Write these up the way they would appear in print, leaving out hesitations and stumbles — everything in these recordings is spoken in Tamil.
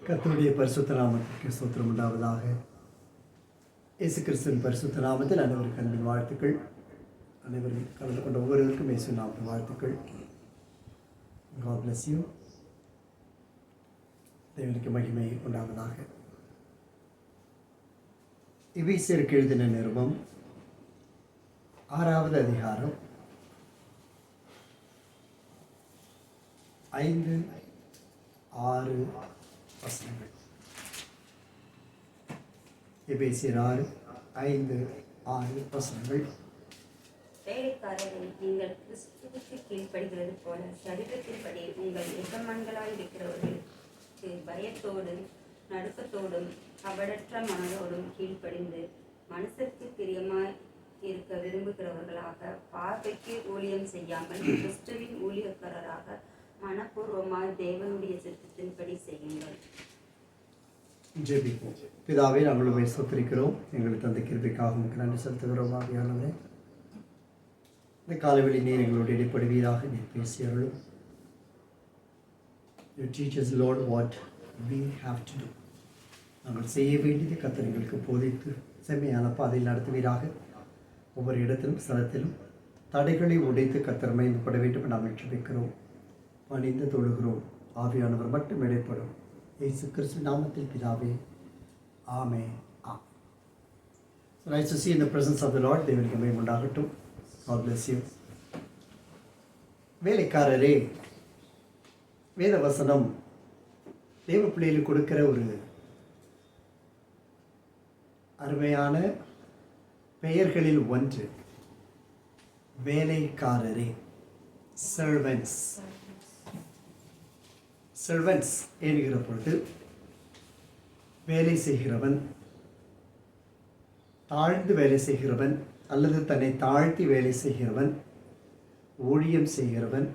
கர்த்தருடைய பரிசுத்த நாமத்திற்கு ஸ்தோத்திரம் உண்டாவதாக. இயேசு கிறிஸ்துவின் பரிசுத்த நாமத்தில் அனைவருக்கு அன்பின் வாழ்த்துக்கள். அனைவரும் கலந்து கொண்ட ஒவ்வொருவருக்கும் இயேசு நாமத்தின் வாழ்த்துக்கள். God bless you. தேவனுக்கு மகிமை உண்டாவதாக. எபேசியருக்கு எழுதின நிருபம் 6வது அதிகாரம் 5, 6 வசனங்கள். எபேசியர் 6, 5, 6 வசனங்கள். வேலைக்காரரை நீங்கள் கிறிஸ்துவுக்கு கீழ்ப்படுகிறது போல சரீரத்தின்படி உங்கள் எஜமான்களாய் இருக்கிறவர்களுக்கு பயத்தோடு நடுக்கத்தோடும் கபடற்ற மனதோடும் கீழ்ப்படிந்து மனசிற்கு பிரியமாய் இருக்க விரும்புகிறவர்களாக பார்வைக்கு ஊழியம் செய்யாமல் கிறிஸ்துவின் ஊழியக்காரராக மனப்பூர்வமாய் தேவனுடைய சித்தத்தின்படி செய்யுங்கள். ஜெபிப்போம். பிதாவே, நாங்கள் உம்மை ஸ்தோத்திரிக்கிறோம். எங்களுக்கு தந்த கிருபைக்காக உமக்கு நன்றி செலுத்துகிறோம். ஆவியானவரே, இந்த காலவெளி நீர் எங்களோடு இடைப்படுவீராக. நீர் பேசியருளும். You teach us, Lord, what we have to do. நாங்கள் செய்ய வேண்டியது கர்த்தர் எங்களுக்கு போதித்து செம்மையான பாதையில் நடத்துவீராக. ஒவ்வொரு இடத்திலும் ஸ்தலத்திலும் தடைகளை உடைத்து கர்த்தர் மகிமைப்பட வேண்டும் நாங்கள் ஜெபிக்கிறோம். பணிந்து தொழுகிறோம். ஆவியானவர் மட்டும் இடைப்படும். இயேசு கிறிஸ்து நாமத்தில் பிதாவே, ஆமென். So nice to see in the presence of the Lord. தேவனுக்கு மகிமை உண்டாகட்டும். God bless you. வேலைக்காரரே, வேத வசனம் தேவ பிள்ளைகளுக்கு கொடுக்கிற ஒரு அருமையான பெயர்களில் ஒன்று. வேலைக்காரரே, சர்வன்ஸ். சர்வன்ஸ் என்கிற பொழுது வேலை செய்கிறவன், தாழ்ந்து வேலை செய்கிறவன் அல்லது தன்னை தாழ்த்தி வேலை செய்கிறவன், ஊழியம் செய்கிறவன்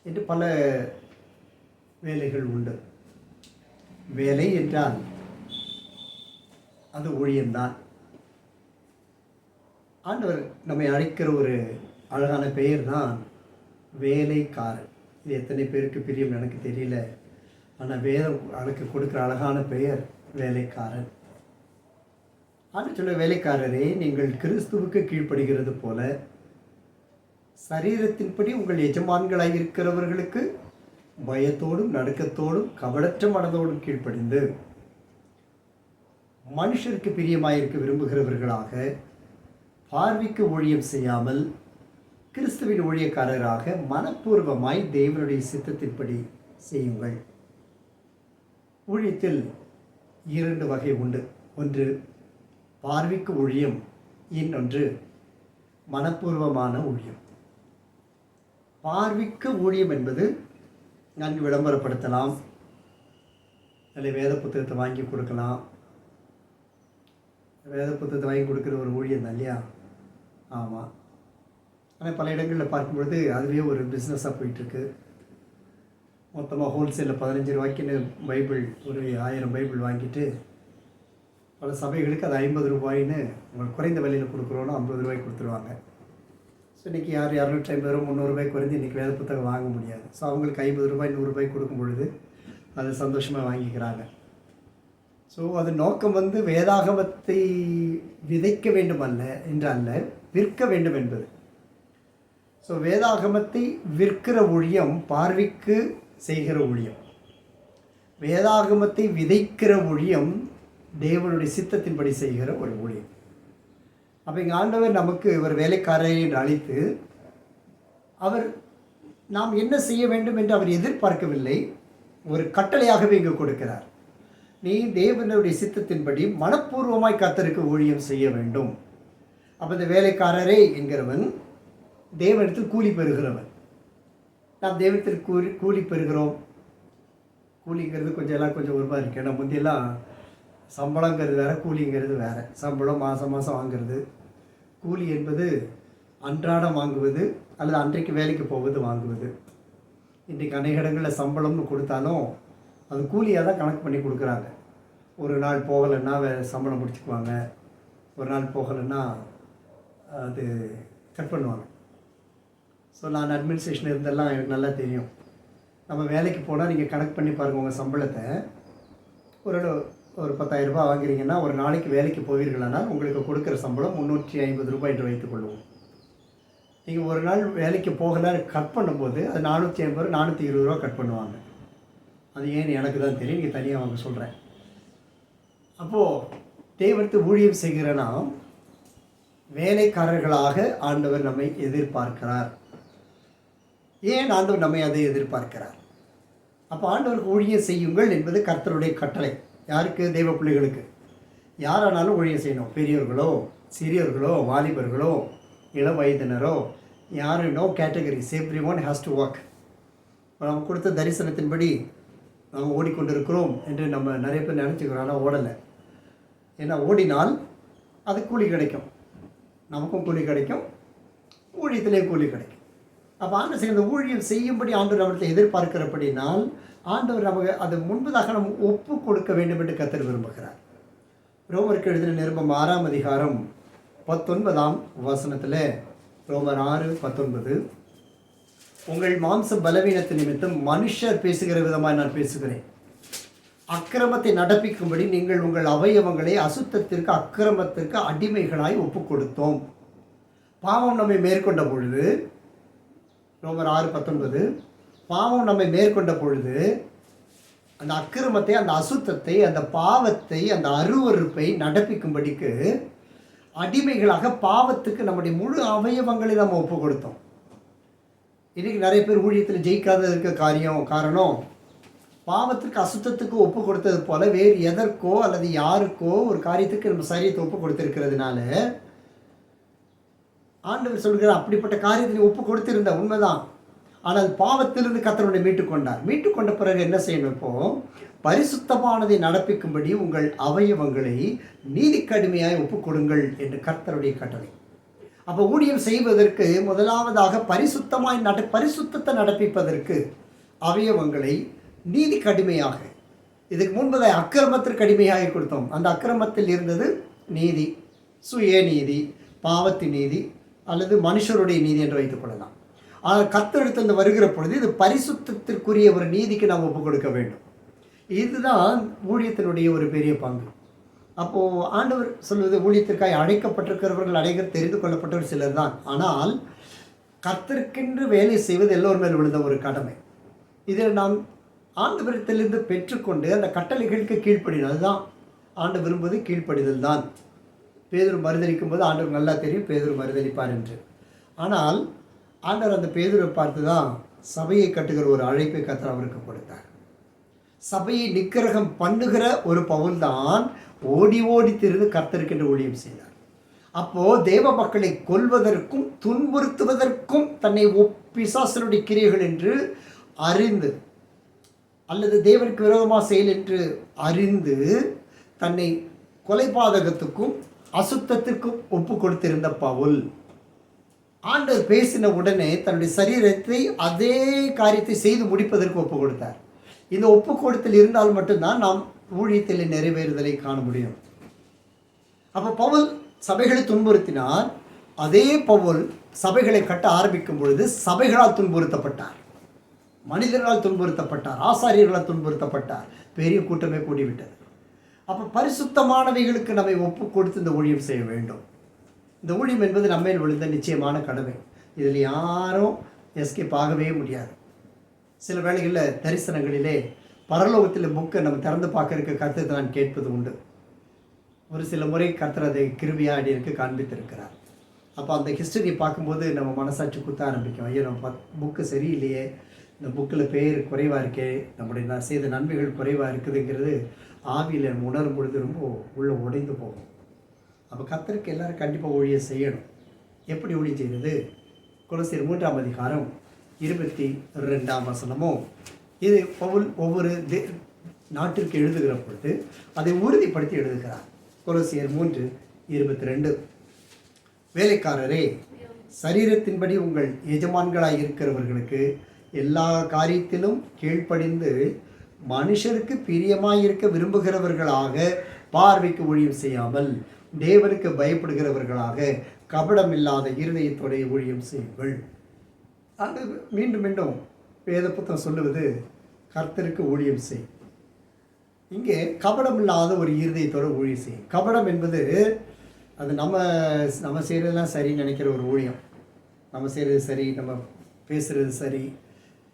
என்று பல வேலைகள் உண்டு. வேலை என்றால் அது ஊழியம்தான். ஆண்டவர் நம்மை அழைக்கிற ஒரு அழகான பெயர் தான் வேலைக்காரன். இது எத்தனை பேருக்கு பிரியம் எனக்கு தெரியல. ஆனால் வேதம் அதுக்கு கொடுக்குற அழகான பெயர் வேலைக்காரன். ஆண்டு சொல்ல, வேலைக்காரரே, நீங்கள் கிறிஸ்துவுக்கு கீழ்ப்படுகிறது போல சரீரத்தின்படி உங்கள் எஜமான்களாக இருக்கிறவர்களுக்கு பயத்தோடும் நடுக்கத்தோடும் கபடற்ற மனதோடும் கீழ்ப்படிந்து மனுஷருக்கு பிரியமாயிருக்க விரும்புகிறவர்களாக பார்வைக்கு ஊழியம் செய்யாமல் கிறிஸ்துவின் ஊழியக்காரராக மனப்பூர்வமாய் தேவனுடைய சித்தத்தின்படி செய்யுங்கள். ஊழியத்தில் 2 வகை உண்டு. ஒன்று பார்வைக்கு ஊழியம், இன்னொன்று மனப்பூர்வமான ஊழியம். பார்வைக்கு ஊழியம் என்பது நன்கு விளம்பரப்படுத்தலாம், அல்லது வேத புத்தகத்தை வாங்கி கொடுக்கலாம். வேத புத்தகத்தை வாங்கி கொடுக்குற ஒரு ஊழியம் தான் இல்லையா? ஆமாம். ஆனால் பல இடங்களில் பார்க்கும்பொழுது அதுவே ஒரு பிஸ்னஸாக போயிட்டுருக்கு. மொத்தமாக ஹோல்சேலில் 15 ரூபாய்க்குன்னு பைபிள், ஒரு 1000 பைபிள் வாங்கிட்டு பல சபைகளுக்கு அது 50 ரூபாய்ன்னு உங்களுக்கு குறைந்த விலையில் கொடுக்குறோன்னா 50 ரூபாய்க்கு கொடுத்துருவாங்க. ஸோ இன்றைக்கி 250 ரூபா 300 ரூபாய் குறைஞ்சி இன்றைக்கி வேத புத்தகம் வாங்க முடியாது. ஸோ அவங்களுக்கு 50 ரூபாய் 100 ரூபாய் கொடுக்கும் பொழுது அது சந்தோஷமாக வாங்கிக்கிறாங்க. ஸோ அது நோக்கம் வேதாகமத்தை விதைக்க வேண்டும் அல்ல என்றல்ல, விற்க வேண்டும் என்பது. ஸோ வேதாகமத்தை விற்கிற ஊழியம் பார்வைக்கு செய்கிற ஊழியம். வேதாகமத்தை விதைக்கிற ஊழியம் தேவனுடைய சித்தத்தின்படி செய்கிற ஒரு ஊழியம். அப்போ இங்கே ஆண்டவர் நமக்கு ஒரு வேலைக்காரரை என்று அழைத்து அவர் நாம் என்ன செய்ய வேண்டும் என்று அவர் எதிர்பார்க்கவில்லை, ஒரு கட்டளையாகவே இங்கு கொடுக்கிறார். நீ தேவனுடைய சித்தத்தின்படி மனப்பூர்வமாய் கர்த்தருக்கு ஊழியம் செய்ய வேண்டும். அப்போ இந்த வேலைக்காரரே என்கிறவன் தேவனிடத்தில் கூலி பெறுகிறவன். நாம் தேவனிடத்தில் கூலி பெறுகிறோம். கூலிங்கிறது கொஞ்சம் ஒரு மாதிரி இருக்கு. ஏன்னா முந்தியெல்லாம் சம்பளங்கிறது வேறு, கூலிங்கிறது வேறு. சம்பளம் மாதம் வாங்குறது, கூலி என்பது அன்றாடம் வாங்குவது அல்லது அன்றைக்கு வேலைக்கு போவது வாங்குவது. இன்றைக்கு அநேக இடங்களில் சம்பளம்னு கொடுத்தாலும் அது கூலியாக தான் கணக்கு பண்ணி கொடுக்குறாங்க. ஒரு நாள் போகலைன்னா சம்பளம் முடிச்சுக்குவாங்க, ஒரு நாள் போகலைன்னா அது கட் பண்ணுவாங்க. ஸோ நான் அட்மினிஸ்ட்ரேஷன் இருந்தெல்லாம் எனக்கு நல்லா தெரியும். நம்ம வேலைக்கு போனால் நீங்கள் கணக்கு பண்ணி பாருங்கள் உங்கள் சம்பளத்தை. ஒரு ஒரு 10,000 ரூபாய் வாங்குறீங்கன்னா ஒரு நாளைக்கு வேலைக்கு போவீர்களானால் உங்களுக்கு கொடுக்குற சம்பளம் 350 ரூபாய் என்று வைத்துக்கொள்வோம். நீங்கள் ஒரு நாள் வேலைக்கு போகலான்னு கட் பண்ணும்போது அது 450 420 ரூபா கட் பண்ணுவாங்க. அது ஏன்னு எனக்கு தான் தெரியும், நீங்கள் தனியாக வாங்க சொல்கிறேன். அப்போது தேவனுக்கு ஊழியம் செய்கிற நாம் வேலைக்காரர்களாக ஆண்டவர் நம்மை எதிர்பார்க்கிறார். ஏன் ஆண்டவர் நம்மை அதை எதிர்பார்க்கிறார்? அப்போ ஆண்டவருக்கு ஊழியம் செய்யுங்கள் என்பது கர்த்தருடைய கட்டளை. யாருக்கு? தெய்வ பிள்ளைகளுக்கு. யாரானாலும் ஊழியம் செய்யணும். பெரியவர்களோ சிறியவர்களோ வாலிபர்களோ இளம் வயதினரோ யாரும், no categories, every one has to work. நம்ம கொடுத்த தரிசனத்தின்படி நாம் ஓடிக்கொண்டிருக்கிறோம் என்று நம்ம நிறைய பேர் நினச்சிக்கிறோம். ஆனால் ஓடலை. ஏன்னா ஓடினால் அது கூலி கிடைக்கும், நமக்கும் கூலி கிடைக்கும், ஊழியத்திலேயும் கூலி கிடைக்கும். அப்போ ஆண்டவர் செய்கிற ஊழியம் செய்யும்படி ஆண்டவர் அவர்களை எதிர்பார்க்கிறபடினால் ஆண்டவர் நமக்கு அது முன்பதாக நம்ம ஒப்பு கொடுக்க வேண்டும் என்று கர்த்தர் விரும்புகிறார். ரோமருக்கு எழுதின நிருபம் 6ஆம் அதிகாரம் 19ஆம் வசனத்தில், ரோமர் 6:19, உங்கள் மாம்ச பலவீனத்து நிமித்தம் மனுஷர் பேசுகிற விதமாக நான் பேசுகிறேன். அக்கிரமத்தை நடப்பிக்கும்படி நீங்கள் உங்கள் அவயவங்களை அசுத்தத்திற்கு அக்கிரமத்திற்கு அடிமைகளாய் ஒப்பு கொடுத்தோம். பாவம் நம்மை மேற்கொண்ட பொழுது, ரோமர் 6:19, பாவம் நம்மை மேற்கொண்ட பொழுது அந்த அக்கிரமத்தை, அந்த அசுத்தத்தை, அந்த பாவத்தை, அந்த அருவருப்பை நடப்பிக்கும்படிக்கு அடிமைகளாக பாவத்துக்கு நம்முடைய முழு அவயவங்களை நம்ம ஒப்பு கொடுத்தோம். இன்றைக்கி நிறைய பேர் ஊழியத்தில் ஜெயிக்காததற்கு காரணம் பாவத்திற்கு அசுத்தத்துக்கு ஒப்பு கொடுத்தது போல வேறு எதற்கோ அல்லது யாருக்கோ ஒரு காரியத்துக்கு நம்ம சரீரத்தை ஒப்பு கொடுத்திருக்கிறதுனால ஆண்டவர் சொல்கிற அப்படிப்பட்ட காரியத்தை ஒப்பு கொடுத்திருந்த உண்மைதான். ஆனால் பாவத்திலிருந்து கர்த்தர் மீட்டுக்கொண்டார். மீட்டுக்கொண்ட பிறகு என்ன செய்யணும்? இப்போ பரிசுத்தமானதை நடப்பிக்கும்படி உங்கள் அவயவங்களை நீதிக்கு அடிமையாய் ஒப்பு கொடுங்கள் என்று கர்த்தருடைய கட்டளை. அப்போ ஊழியம் செய்வதற்கு முதலாவதாக பரிசுத்தத்தை நடப்பிப்பதற்கு அவயவங்களை நீதிக்கு அடிமையாக, இதுக்கு முன்பதை அக்கிரமத்திற்கு அடிமையாக கொடுத்தோம். அந்த அக்கிரமத்தில் இருந்தது நீதி, சுய நீதி, பாவத்தின் நீதி அல்லது மனுஷருடைய நீதி என்று வைத்துக் கொள்ளலாம். ஆனால் கர்த்தரிடத்திலிருந்து வருகிற பொழுது இது பரிசுத்தத்திற்குரிய ஒரு நீதிக்கு நாம் ஒப்புக் கொடுக்க வேண்டும். இதுதான் ஊழியத்தினுடைய ஒரு பெரிய பங்கு. அப்போது ஆண்டவர் சொல்வது, ஊழியத்திற்காக அழைக்கப்பட்டிருக்கிறவர்கள் அனைவரும் தெரிந்து கொள்ளப்பட்டவர் சிலர் தான். ஆனால் கர்த்தருக்கென்று வேலை செய்வது எல்லோரும் மேல் விழுந்த ஒரு கடமை. இதில் நாம் ஆண்டவரிடத்திலிருந்து பெற்றுக்கொண்டு அந்த கட்டளைகளுக்கு கீழ்ப்படினது. அதுதான் ஆண்டு விரும்புவது, கீழ்ப்படிதல் தான். பேதுரு மறுதளிக்கும் போது ஆண்டவர் நல்லா தெரியும் பேதுரு மறுதளிப்பார் என்று. ஆனால் ஆண்டவர் அந்த பேதுரை பார்த்து தான் சபையை கட்டுகிற ஒரு அழைப்பை கர்த்தர் அவருக்கு கொடுத்தார். சபையை நிக்கிரகம் பண்ணுகிற ஒரு பவுல் தான் ஓடி ஓடி திரிந்து கர்த்தருக்கு என்று ஊழியம் செய்தார். அப்போது தேவ மக்களை கொல்வதற்கும் துன்புறுத்துவதற்கும் தன்னை பிசாசனுடைய கிரியைகள் என்று அறிந்து அல்லது தேவனுக்கு விரோதமாக செயல் என்று அறிந்து தன்னை கொலைபாதகத்துக்கும் அசுத்தத்திற்கும் ஒப்பு கொடுத்திருந்த பவுல் ஆண்டவர் பேசின உடனே தன்னுடைய சரீரத்தை அதே காரியத்தை செய்து முடிப்பதற்கு ஒப்பு கொடுத்தார். இந்த ஒப்பு கொடுத்தல் இருந்தால் மட்டும்தான் நாம் ஊழியத்தில் நிறைவேறுதலை காண முடியும். அப்போ பவுல் சபைகளை துன்புறுத்தினார். அதே பவுல் சபைகளை கட்ட ஆரம்பிக்கும் பொழுது சபைகளால் துன்புறுத்தப்பட்டார், மனிதர்களால் துன்புறுத்தப்பட்டார், ஆசாரியர்களால் துன்புறுத்தப்பட்டார், பெரிய கூட்டமே கூடிவிட்டது. அப்போ பரிசுத்தமானவைகளுக்கு நம்மை ஒப்பு கொடுத்து இந்த ஊழியம் செய்ய வேண்டும். இந்த ஊழியம் என்பது நம்மேல் விழுந்த நிச்சயமான கடமை. இதில் யாரும் எஸ்கேப் ஆகவே முடியாது. சில வேளைகளில் தரிசனங்களிலே பரலோகத்தில் புக்கை நம்ம திறந்து பார்க்கறதுக்கு கர்த்தரை நான் கேட்பது உண்டு. ஒரு சில முறை கர்த்தர் அதை கிருபையாக எனக்கு காண்பித்திருக்கிறார். அப்போ அந்த ஹிஸ்டரியை பார்க்கும்போது நம்ம மனசாட்சி குத்த ஆரம்பிக்கும். ஐயோ, நம்ம புக்கு சரியில்லையே, இந்த புக்கில் பேர் குறைவாக இருக்கே, நம்முடைய நான் செய்த நன்மைகள் குறைவாக இருக்குதுங்கிறது ஆவியில் நம்ம உணரும் பொழுது ரொம்ப உள்ளே உடைந்து போகும். அப்போ கர்த்தருக்கு எல்லாரும் கண்டிப்பாக ஊழியம் செய்யணும். எப்படி ஊழியம் செய்கிறது? கொலோசியர் 3ஆம் அதிகாரம் 22ஆம் வசனமும் இது பவுல் ஒவ்வொரு நாட்டிற்கு எழுதுகிற பொழுது அதை உறுதிப்படுத்தி எழுதுகிறார். கொலோசியர் 3:22, வேலைக்காரரே, சரீரத்தின்படி உங்கள் எஜமான்களாய் இருக்கிறவர்களுக்கு எல்லா காரியத்திலும் கீழ்ப்படிந்து மனுஷருக்கு பிரியமாயிருக்க விரும்புகிறவர்களாக, பார்வைக்கு ஊழியம் செய்யாமல் தேவனுக்கு பயப்படுகிறவர்களாக, கபடமில்லாத இருதயத்தோடைய ஊழியம் செய்யுங்கள். அது மீண்டும் மீண்டும் வேத புத்தகம் சொல்லுவது கர்த்தருக்கு ஊழியம் செய். இங்கே கபடம் இல்லாத ஒரு இருதயத்தோட ஊழியம் செய். கபடம் என்பது அது நம்ம செய்கிறதுலாம் சரின்னு நினைக்கிற ஒரு ஊழியம். நம்ம செய்கிறது சரி, நம்ம பேசுகிறது சரி,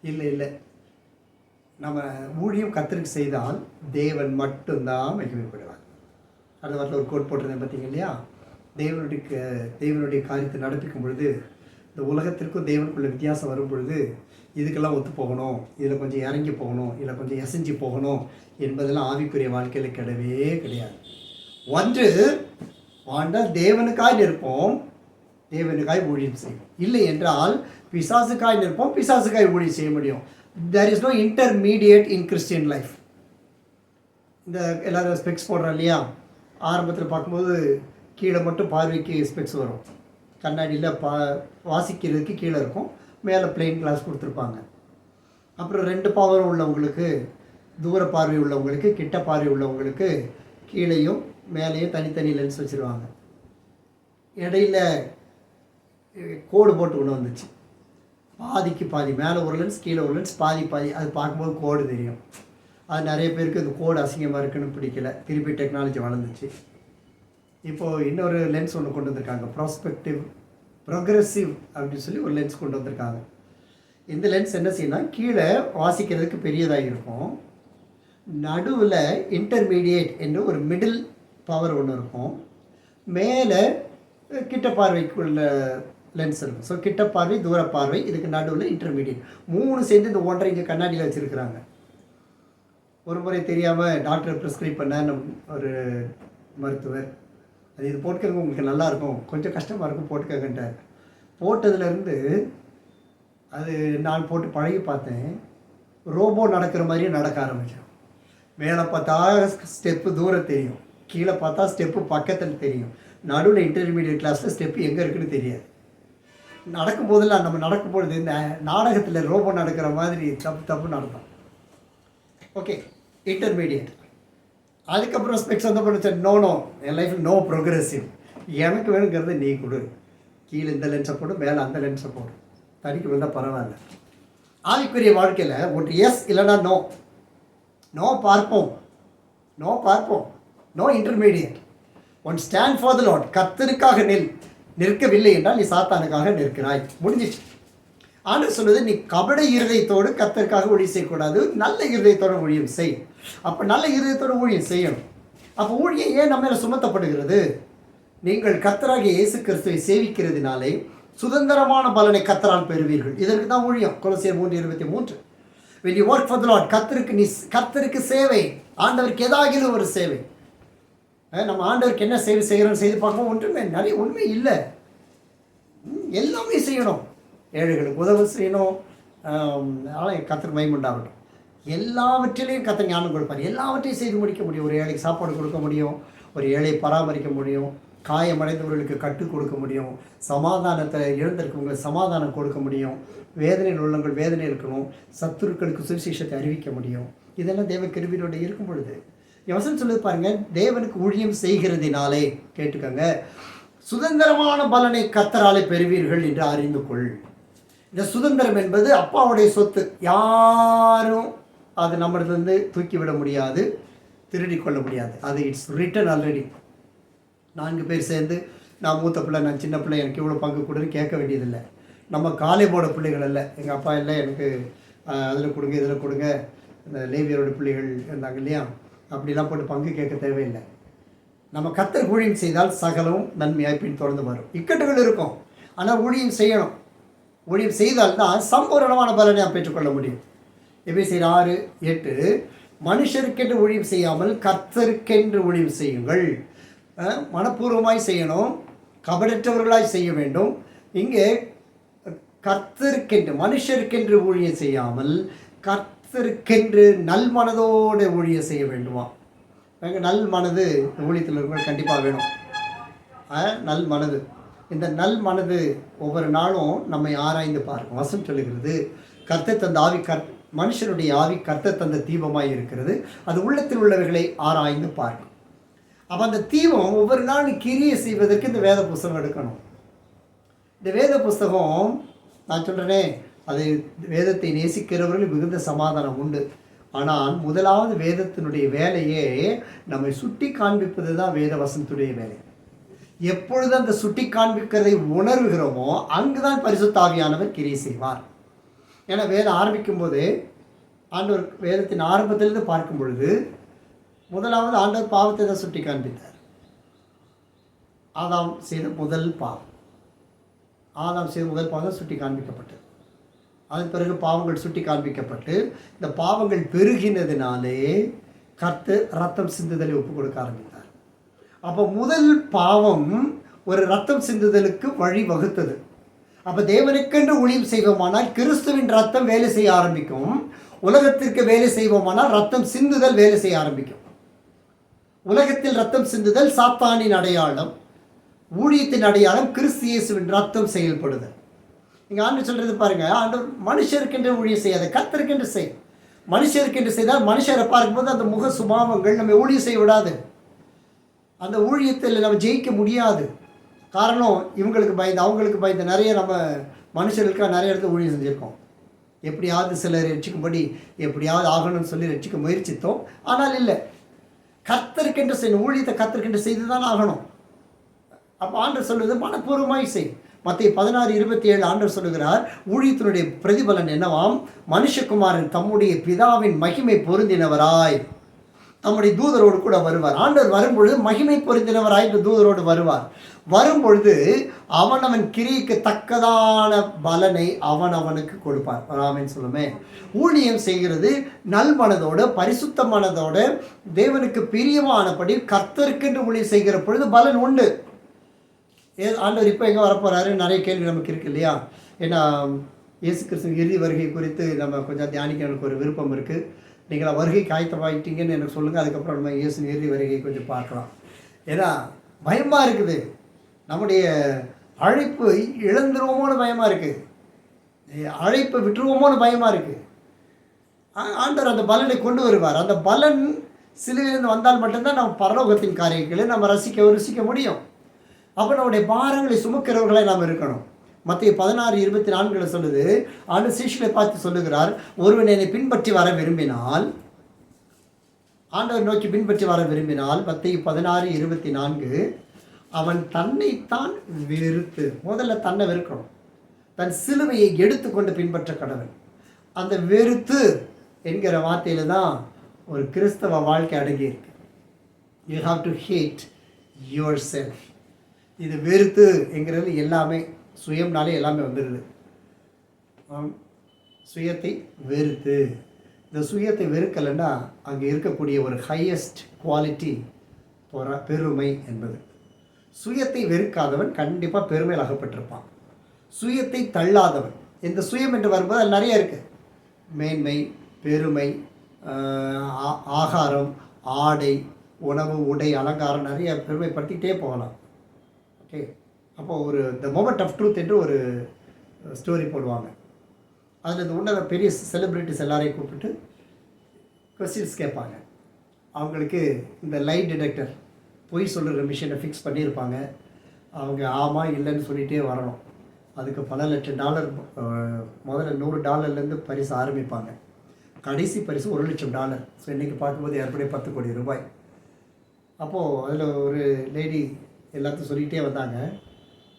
இல்லை. நம்ம ஊழியம் கர்த்தருக்கு செய்தால் தேவன் மட்டும்தான் மகிமைப்படுவார். அடுத்த வாரத்தில் ஒரு கோட் போட்டிருந்தேன் பார்த்தீங்க இல்லையா? தேவனுடைய காரியத்தை நடப்பிக்கும் பொழுது இந்த உலகத்திற்கும் தேவனுக்குள்ள வித்தியாசம் வரும் பொழுது இதுக்கெல்லாம் ஒத்து போகணும், இதில் கொஞ்சம் இறங்கி போகணும், இதில் கொஞ்சம் எசைஞ்சு போகணும் என்பதெல்லாம் ஆவிக்குரிய வாழ்க்கையில் கிடையாது. ஒன்று வாழ்ந்தால் தேவனுக்காய் நிற்போம், தேவனுக்காய் ஊழியம் செய்யும். இல்லை என்றால் பிசாசுக்காய் நிற்போம், பிசாசுக்காய் ஊழியம் செய்ய முடியும். There is no intermediate in Christian life. இந்த எல்லோரும் ஸ்பெக்ஸ் போடுறோம் இல்லையா? ஆரம்பத்தில் பார்க்கும்போது கீழே மட்டும் பார்வைக்கு ஸ்பெக்ஸ் வரும், கண்ணாடியில் வாசிக்கிறதுக்கு கீழே இருக்கும், மேலே பிளெயின் கிளாஸ் கொடுத்துருப்பாங்க. அப்புறம் 2 பவர் உள்ளவங்களுக்கு, தூர பார்வை உள்ளவங்களுக்கு, கிட்ட பார்வை உள்ளவங்களுக்கு கீழேயும் மேலேயும் தனித்தனி லென்ஸ் வச்சுருவாங்க. இடையில கோடு போட்டு கொண்டு வந்துச்சு, பாதிக்கு பாதி, மேலே ஒரு லென்ஸ் கீழே ஒரு லென்ஸ், பாதி. அது பார்க்கும்போது கோடு தெரியும். அது நிறைய பேருக்கு இந்த கோடு அசிங்கமாக இருக்குன்னு பிடிக்கல. திருப்பி டெக்னாலஜி வளர்ந்துச்சு. இப்போது இன்னொரு லென்ஸ் ஒன்று கொண்டு வந்திருக்காங்க, ப்ரோக்ரெசிவ் அப்படின்னு சொல்லி ஒரு லென்ஸ் கொண்டு வந்திருக்காங்க. இந்த லென்ஸ் என்ன செய்யணும், கீழே வாசிக்கிறதுக்கு பெரியதாக இருக்கும், நடுவில் இன்டர்மீடியேட் என்று ஒரு மிடில் பவர் ஒன்று இருக்கும், மேலே கிட்ட பார்வைக்குள்ள லென்ஸ் இருக்கும். ஸோ கிட்ட பார்வை, தூர பார்வை, இதுக்கு நடுவில் இன்டர்மீடியேட், 3 சேர்ந்து இந்த 1.5 இங்கே கண்ணாடியில் வச்சுருக்குறாங்க. ஒரு முறை தெரியாமல் டாக்டர் ப்ரிஸ்கிரைப் பண்ண ஒரு மருத்துவர், அது இது போட்டுக்கங்க உங்களுக்கு நல்லாயிருக்கும், கொஞ்சம் கஷ்டமாக இருக்கும் போட்டுக்கங்கன்ட்டார். போட்டதுலேருந்து அது நான் போட்டு பழகி பார்த்தேன், ரோபோ நடக்கிற மாதிரியே நடக்க ஆரம்பித்தேன். மேலே பார்த்தா ஸ்டெப்பு தூரம் தெரியும், கீழே பார்த்தா ஸ்டெப்பு பக்கத்தில் தெரியும், நடுவில் இன்டர்மீடியட் கிளாஸில் ஸ்டெப்பு எங்கே இருக்குன்னு தெரியாது. நடக்கும்போதெல்லாம் நம்ம நடக்கும்பொழுது இந்த நாடகத்தில் ரோபோ நடக்கிற மாதிரி தப்பு நடந்தோம். Okay, intermediate. அதுக்கப்புறம் ஸ்பெக்ஸ் வந்து பண்ண நோ என் லைஃப்பில் நோ ப்ரோக்ரெசிவ், எனக்கு வேணுங்கிறது நீ கொடு, கீழே இந்த லென்ஸை போடு, மேலே அந்த லென்ஸை போடு, தடிக்கு வந்தால் பரவாயில்ல. ஆவிக்குரிய வாழ்க்கையில் ஒன்று எஸ் இல்லைன்னா நோ பார்ப்போம், no intermediate. One stand for the Lord, கர்த்தருக்காக நிற்கவில்லை என்றால் நீ சாத்தானுக்காக நிற்கிறாய், முடிஞ்சிச்சு. ஆண்டவர் சொல்வது, நீ கபட இருதயத்தோடு கர்த்தருக்காக ஊழியம் செய்யக்கூடாது, நல்ல இருதயத்தோடு ஊழியம் செய். அப்போ நல்ல இருதயத்தோடு ஊழியம் செய்யணும். அப்போ ஊழியம் ஏன் நம்ம மேலே சுமத்தப்படுகிறது? நீங்கள் கர்த்தராகிய இயேசு கிறிஸ்துவை சேவிக்கிறதுனாலே சுதந்திரமான பலனை கர்த்தரால் பெறுவீர்கள். இதற்கு தான் ஊழியம். கொலோசியர் 3:23. when you work for the Lord, கர்த்தருக்கு சேவை, ஆண்டவருக்கு ஏதாகிலும் ஒரு சேவை. நம்ம ஆண்டவருக்கு என்ன சேவை செய்கிறோம் செய்து பார்க்கவும் நிறைய உண்மை இல்லை, எல்லாமே செய்யணும். ஏழைகளுக்கு உதவி செய்யணும், அதனால் கர்த்தருக்கு மகிமை உண்டாகட்டும். எல்லாவற்றிலையும் கர்த்தர் ஞானம் கொடுப்பார், எல்லாவற்றையும் செய்து முடிக்க முடியும். ஒரு ஏழைக்கு சாப்பாடு கொடுக்க முடியும், ஒரு ஏழையை பராமரிக்க முடியும், காயமடைந்தவர்களுக்கு கற்றுக் கொடுக்க முடியும், சமாதானத்தை இழந்திருக்கவங்களுக்கு சமாதானம் கொடுக்க முடியும், வேதனையில் உள்ளவங்கள் வேதனை இருக்கணும், சத்துருக்களுக்கு சுவிசேஷத்தை அறிவிக்க முடியும். இதெல்லாம் தேவ கிருபையோடு இருக்கும் பொழுது வசனம் சொல்லுது பாருங்க, தேவனுக்கு ஊழியம் செய்கிறதினாலே, கேட்டுக்கங்க, சுதந்திரமான பலனை கர்த்தராலே பெறுவீர்கள் என்று அறிந்து கொள். இந்த சுதந்திரம் என்பது அப்பாவுடைய சொத்து, யாரும் அது நம்மளிடந்து தூக்கிவிட முடியாது, திருடி கொள்ள முடியாது. அது இட்ஸ் ரிட்டன் ஆல்ரெடி. 4 பேர் சேர்ந்து நான் மூத்த பிள்ளை, நான் சின்ன பிள்ளை, எனக்கு இவ்வளோ பங்கு கொடுன்னு கேட்க வேண்டியதில்லை. நம்ம காலேபோட பிள்ளைகள் இல்லை, எங்கள் அப்பா இல்லை எனக்கு அதில் கொடுங்க இதில் கொடுங்க, இந்த லேவியரோட பிள்ளைகள் இருந்தாங்க இல்லையா, அப்படிலாம் போட்டு பங்கு கேட்க தேவையில்லை. நம்ம கர்த்தர் ஊழியம் செய்தால் சகலமும் நன்மையாய் பின் தொடர்ந்து வரும். இக்கட்டுகள் இருக்கும், ஆனால் ஊழியம் செய்யணும். ஊழியம் செய்தால்தான் சம்பூரணமான பலனை நாம் பெற்றுக்கொள்ள முடியும். எபேசியர் 6:8, மனுஷருக்கென்று ஊழியம் செய்யாமல் கர்த்தருக்கென்று ஊழியம் செய்யுங்கள். மனப்பூர்வமாய் செய்யணும், கபடற்றவர்களாய் செய்ய வேண்டும். இங்கே கர்த்தருக்கென்று, மனுஷருக்கென்று ஊழியம் செய்யாமல் கர்த்தருக்கென்று நல் மனதோடு ஊழியம் செய்ய வேண்டுமா? நல் மனது ஊழியத்தில் இருக்கிற கண்டிப்பாக வேணும். நல் மனது, இந்த நல் மனது ஒவ்வொரு நாளும் நம்மை ஆராய்ந்து பார்க்கும். வசனம் சொல்லுகிறது, கர்த்தர் தந்த ஆவி, மனுஷனுடைய ஆவி கர்த்தர் தந்த தீபமாய் இருக்கிறது, அது உள்ளத்தில் உள்ளவர்களை ஆராய்ந்து பார்க்கும். அப்போ அந்த தீபம் ஒவ்வொரு நாளும் கிரியை செய்வதற்கு இந்த வேத புஸ்தகம் எடுக்கணும். இந்த வேத புஸ்தகம் நான் சொல்கிறேனே, அதை வேதத்தை நேசிக்கிறவர்கள் மிகுந்த சமாதானம் உண்டு. ஆனால் முதலாவது வேதத்தினுடைய வேலையே நம்மை சுட்டி காண்பிப்பது தான் வேத வசனத்துடைய வேலை. எப்பொழுது அந்த சுட்டி காண்பிக்கிறதை உணர்வுகிறோமோ அங்குதான் பரிசுத்த ஆவியானவர் கிரியை செய்வார். ஏன்னா வேதம் ஆரம்பிக்கும் போது ஆண்டவர் வேதத்தின் ஆரம்பத்திலிருந்து பார்க்கும் பொழுது முதலாவது ஆண்டவர் பாவத்தை தான் சுட்டி காண்பித்தார். ஆதாம் செய்த முதல் பாவம் தான் சுட்டி காண்பிக்கப்பட்டது. அதன் பிறகு பாவங்கள் சுட்டி காண்பிக்கப்பட்டு இந்த பாவங்கள் பெருகினதினாலே கர்த்தர் ரத்தம் சிந்துதலை ஒப்புக் கொடுக்க ஆரம்பித்தார். அப்போ முதல் பாவம் ஒரு ரத்தம் சிந்துதலுக்கு வழி வகுத்தது. அப்போ தேவனுக்கென்று ஊழியம் செய்வோமானால் கிறிஸ்துவின் ரத்தம் வேலை செய்ய ஆரம்பிக்கும். உலகத்திற்கு வேலை செய்வோமானால் ரத்தம் சிந்துதல் வேலை செய்ய ஆரம்பிக்கும். உலகத்தில் ரத்தம் சிந்துதல் சாத்தானின் அடையாளம், ஊழியத்தின் அடையாளம் கிறிஸ்து இயேசுவின் ரத்தம் செயல்படுதல். நீங்கள் ஆண்டு சொல்கிறது பாருங்கள், ஆண்டு மனுஷருக்கென்று ஊழியம் செய்யாத கர்த்தருக்கென்று செய். மனுஷருக்கென்று செய்தால் மனுஷரை பார்க்கும்போது அந்த முக சுபாவங்கள் நம்ம ஊழியம் செய்ய விடாது. அந்த ஊழியத்தில் நம்ம ஜெயிக்க முடியாது. காரணம் இவங்களுக்கு பயந்து அவங்களுக்கு பயந்து நிறைய நம்ம மனுஷர்களுக்காக நிறைய இடத்துல ஊழியம் செஞ்சுருக்கோம். எப்படியாவது சிலர் ரட்சிக்கும்படி எப்படியாவது ஆகணும்னு சொல்லி ரட்சிக்க முயற்சித்தோம். ஆனால் இல்லை, கர்த்தருக்கென்று செய்யணும். ஊழியத்தை கர்த்தருக்கென்று செய்து தான் ஆகணும். அப்போ ஆண்டவர் சொல்வது மனப்பூர்வமாய் செய். மத்திய 16:27 ஆண்டவர் சொல்லுகிறார், ஊழியத்தினுடைய பிரதிபலன் என்னவாம், மனுஷகுமாரன் தம்முடைய பிதாவின் மகிமை பொருந்தினவராய் தம்முடைய தூதரோடு கூட வருவார். ஆண்டவர் வரும்பொழுது மகிமை பொருந்தினவராய் தூதரோடு வருவார். வரும்பொழுது அவனவன் கிரியைக்கு தக்கதான பலனை அவனுக்கு கொடுப்பார். ஆமென் சொல்லுமே. ஊழியம் செய்கிறது நல் மனதோடு பரிசுத்த மனதோடு தேவனுக்கு பிரியமானபடி கர்த்தருக்கென்று ஊழியம் செய்கிற பொழுது பலன் உண்டு. ஆண்டவர் இப்போ எங்கே வரப்போகிறாரு நிறைய கேள்வி நமக்கு இருக்கு இல்லையா? ஏன்னா இயேசு கிறிஸ்துவின் இறுதி வருகை குறித்து நம்ம கொஞ்சம் தியானிக்க எனக்கு ஒரு விருப்பம் இருக்குது. நீங்கள் வருகைக்கு ஆயத்தமாகிட்டீங்கன்னு எனக்கு சொல்லுங்கள். அதுக்கப்புறம் நம்ம இயேசு இறுதி வருகை கொஞ்சம் பார்க்கலாம். ஏன்னா பயமாக இருக்குது. நம்முடைய அழைப்பு இழந்துருவோமோன்னு பயமாக இருக்குது. அழைப்பை விட்டுருவோமோன்னு பயமாக இருக்குது. ஆண்டவர் அந்த பலனை கொண்டு வருவார். அந்த பலன் சிலுவையிலிருந்து வந்தால் மட்டும்தான் நம்ம பரலோகத்தின் காரியங்களை நம்ம ருசிக்க முடியும். அப்போ நம்முடைய பாரங்களை சுமக்கிறவர்களை நாம் இருக்கணும். மத்திய 16:24 சொல்லுது, ஆண்டு சீஷர்களை பார்த்து சொல்லுகிறார், ஒருவன் என்னை பின்பற்றி வர விரும்பினால், ஆண்டவர் நோக்கி பின்பற்றி வர விரும்பினால், மத்திய 16:24 அவன் தன்னைத்தான் வெறுத்து, முதல்ல தன்னை வெறுக்கணும், தன் சிலுவையை எடுத்துக்கொண்டு பின்பற்ற கடவன். அந்த வெறுத்து என்கிற வார்த்தையில் தான் ஒரு கிறிஸ்தவ வாழ்க்கை அடங்கி இருக்கு. You have to hate yourself. இது வெறுத்து என்கிறது எல்லாமே சுயம்னாலே எல்லாமே வந்துடுது. சுயத்தை வெறுத்து, இந்த சுயத்தை வெறுக்கலைன்னா அங்கே இருக்கக்கூடிய ஒரு ஹையஸ்ட் குவாலிட்டி பெருமை என்பது. சுயத்தை வெறுக்காதவன் கண்டிப்பாக பெருமையில் அகப்பட்டிருப்பான். சுயத்தை தள்ளாதவன், இந்த சுயம் என்று வரும்போது அது நிறைய இருக்குது. மேன்மை, பெருமை, ஆகாரம், ஆடை, உணவு, உடை, அலங்காரம், நிறைய பெருமைப்படுத்திக்கிட்டே போகலாம். ஓகே, அப்போது த மொமெண்ட் ஆஃப் ட்ரூத் என்று ஒரு ஸ்டோரி போடுவாங்க. அதில் இந்த உன்னத பெரிய செலிப்ரிட்டிஸ் எல்லாரையும் கூப்பிட்டு கொஸ்டின்ஸ் கேட்பாங்க. அவங்களுக்கு இந்த லைட் டிடெக்டர் பொய் சொல்கிற மிஷினை ஃபிக்ஸ் பண்ணியிருப்பாங்க. அவங்க ஆமாம் இல்லைன்னு சொல்லிகிட்டே வரணும். அதுக்கு பல லட்சம் டாலர், முதல்ல $100 பரிசு ஆரம்பிப்பாங்க. கடைசி பரிசு $1,00,000. ஸோ இன்றைக்கி பார்க்கும்போது ஏற்படைய 10 கோடி ரூபாய். அப்போது அதில் ஒரு லேடி எல்லாத்தையும் சொல்லிகிட்டே வந்தாங்க.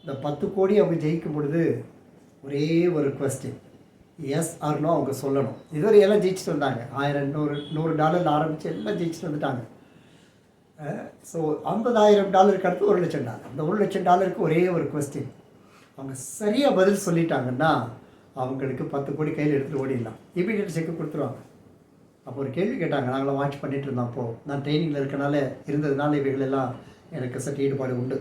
இந்த 10 கோடி அவங்க ஜெயிக்கும் பொழுது ஒரே ஒரு கொஸ்டின், எஸ் ஆர் நோ அவங்க சொல்லணும். இதுவரை எல்லாம் ஜெயிச்சுட்டு வந்தாங்க. $100 ஆரம்பித்து எல்லாம் ஜெயிச்சுட்டு வந்துட்டாங்க. ஸோ $50,000 அடுத்து $1,00,000. அந்த $1,00,000 ஒரே ஒரு கொஸ்டின், அவங்க சரியாக பதில் சொல்லிட்டாங்கன்னா அவங்களுக்கு 10 கோடி கையில் எடுத்துகிட்டு ஓடிடலாம். இமீடியட் செக்கு கொடுத்துருவாங்க. அப்போ ஒரு கேள்வி கேட்டாங்க. நாங்களாம் வாட்ச் பண்ணிகிட்டு இருந்தோம். அப்போது நான் ட்ரைனிங்கில் இருந்ததுனால இவைகளெல்லாம் எனக்கு சற்று ஈடுபாடு உண்டு.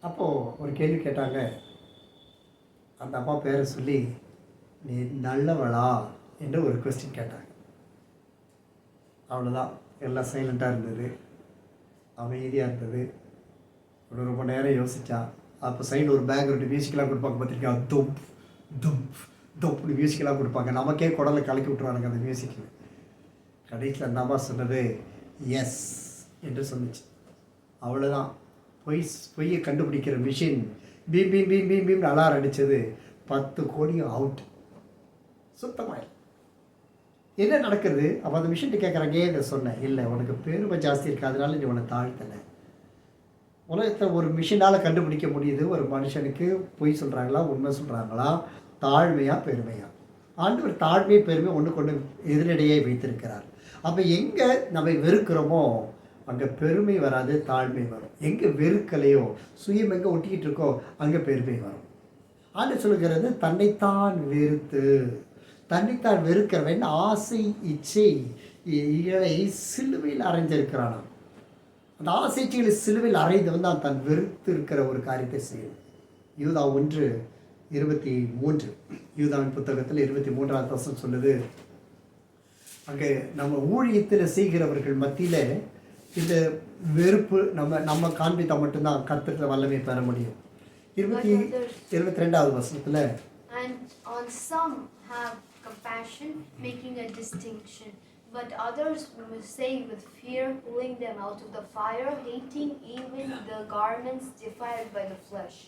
அப்போது ஒரு கேள்வி கேட்டாங்க. அந்த அப்பா பேரை சொல்லி, நீ நல்லவளா என்று ஒரு கொஸ்டின் கேட்டாங்க. அவ்வளோதான். எல்லாம் சைலண்ட்டாக இருந்தது, அமைதியாக இருந்தது. ரொம்ப நேரம் யோசித்தா. அப்போ சைடில் ஒரு பேக்ரவுண்டு மியூசிக்கெலாம் கொடுப்பாங்க பார்த்திருக்கா, தும் தும் தும்னு மியூசிக்கெலாம் கொடுப்பாங்க. நமக்கே குடலை கலக்கி விட்டுருவானுங்க அந்த மியூசிக்கில். கடைசியில் அந்த அம்மா சொன்னது எஸ் என்று சொன்னிச்சு. அவ்வளோதான். பொய்யை கண்டுபிடிக்கிற மிஷின் பீம் பீம் பீம் பீம் பீம்னு அலாரம் அடித்தது. 10 கோடியும் அவுட், சுத்தமாக. என்ன நடக்குது? அப்போ அந்த மிஷின்ட்டு கேட்குறாங்க, ஏன் இதை சொன்னேன்? இல்லை, உனக்கு பெருமை ஜாஸ்தி இருக்குது, அதனால நீ உன்னை தாழ்த்தலை. உலகத்தில் ஒரு மிஷினால் கண்டுபிடிக்க முடியுது ஒரு மனுஷனுக்கு பொய் சொல்கிறாங்களா உண்மை சொல்கிறாங்களா, தாழ்மையா பெருமையா. ஆண்டவர் தாழ்மை பெருமை ஒன்றுக்கு ஒன்று எதிரடையே வைத்திருக்கிறார். அப்போ எங்கே நம்ம வெறுக்கிறோமோ அங்கே பெருமை வராது, தாழ்மை வரும். எங்கே வெறுக்கலையோ, சுயம் எங்கே ஒட்டிக்கிட்டு இருக்கோ அங்கே பெருமை வரும். ஆண்டவர் சொல்லுகிறது, தன்னைத்தான் வெறுத்து, தன்னைத்தான் வெறுக்கிறவன் ஆசை இச்சை இழை சிலுவையில் அரைஞ்சிருக்கிறானா. அந்த ஆசை இச்சைகளை சிலுவையில் அறைந்தவன் தான் தன் வெறுத்து இருக்கிற ஒரு காரியத்தை செய்யும். யூதா 1:23, யூதாவின் புத்தகத்தில் 23ஆம் வசனம் சொல்லுது, அங்கே நம்ம ஊழியத்தில் செய்கிறவர்கள் மத்தியில் இந்த வெறுப்பு நம்ம காண்பித்தா மட்டும்தான் கர்த்தர்கிட்ட வல்லமை பெற முடியும். 22ஆவது வசனத்தில், and on some have compassion, making a distinction, but others will say with fear, pulling them out of the fire, hating even the garments defiled by the flesh.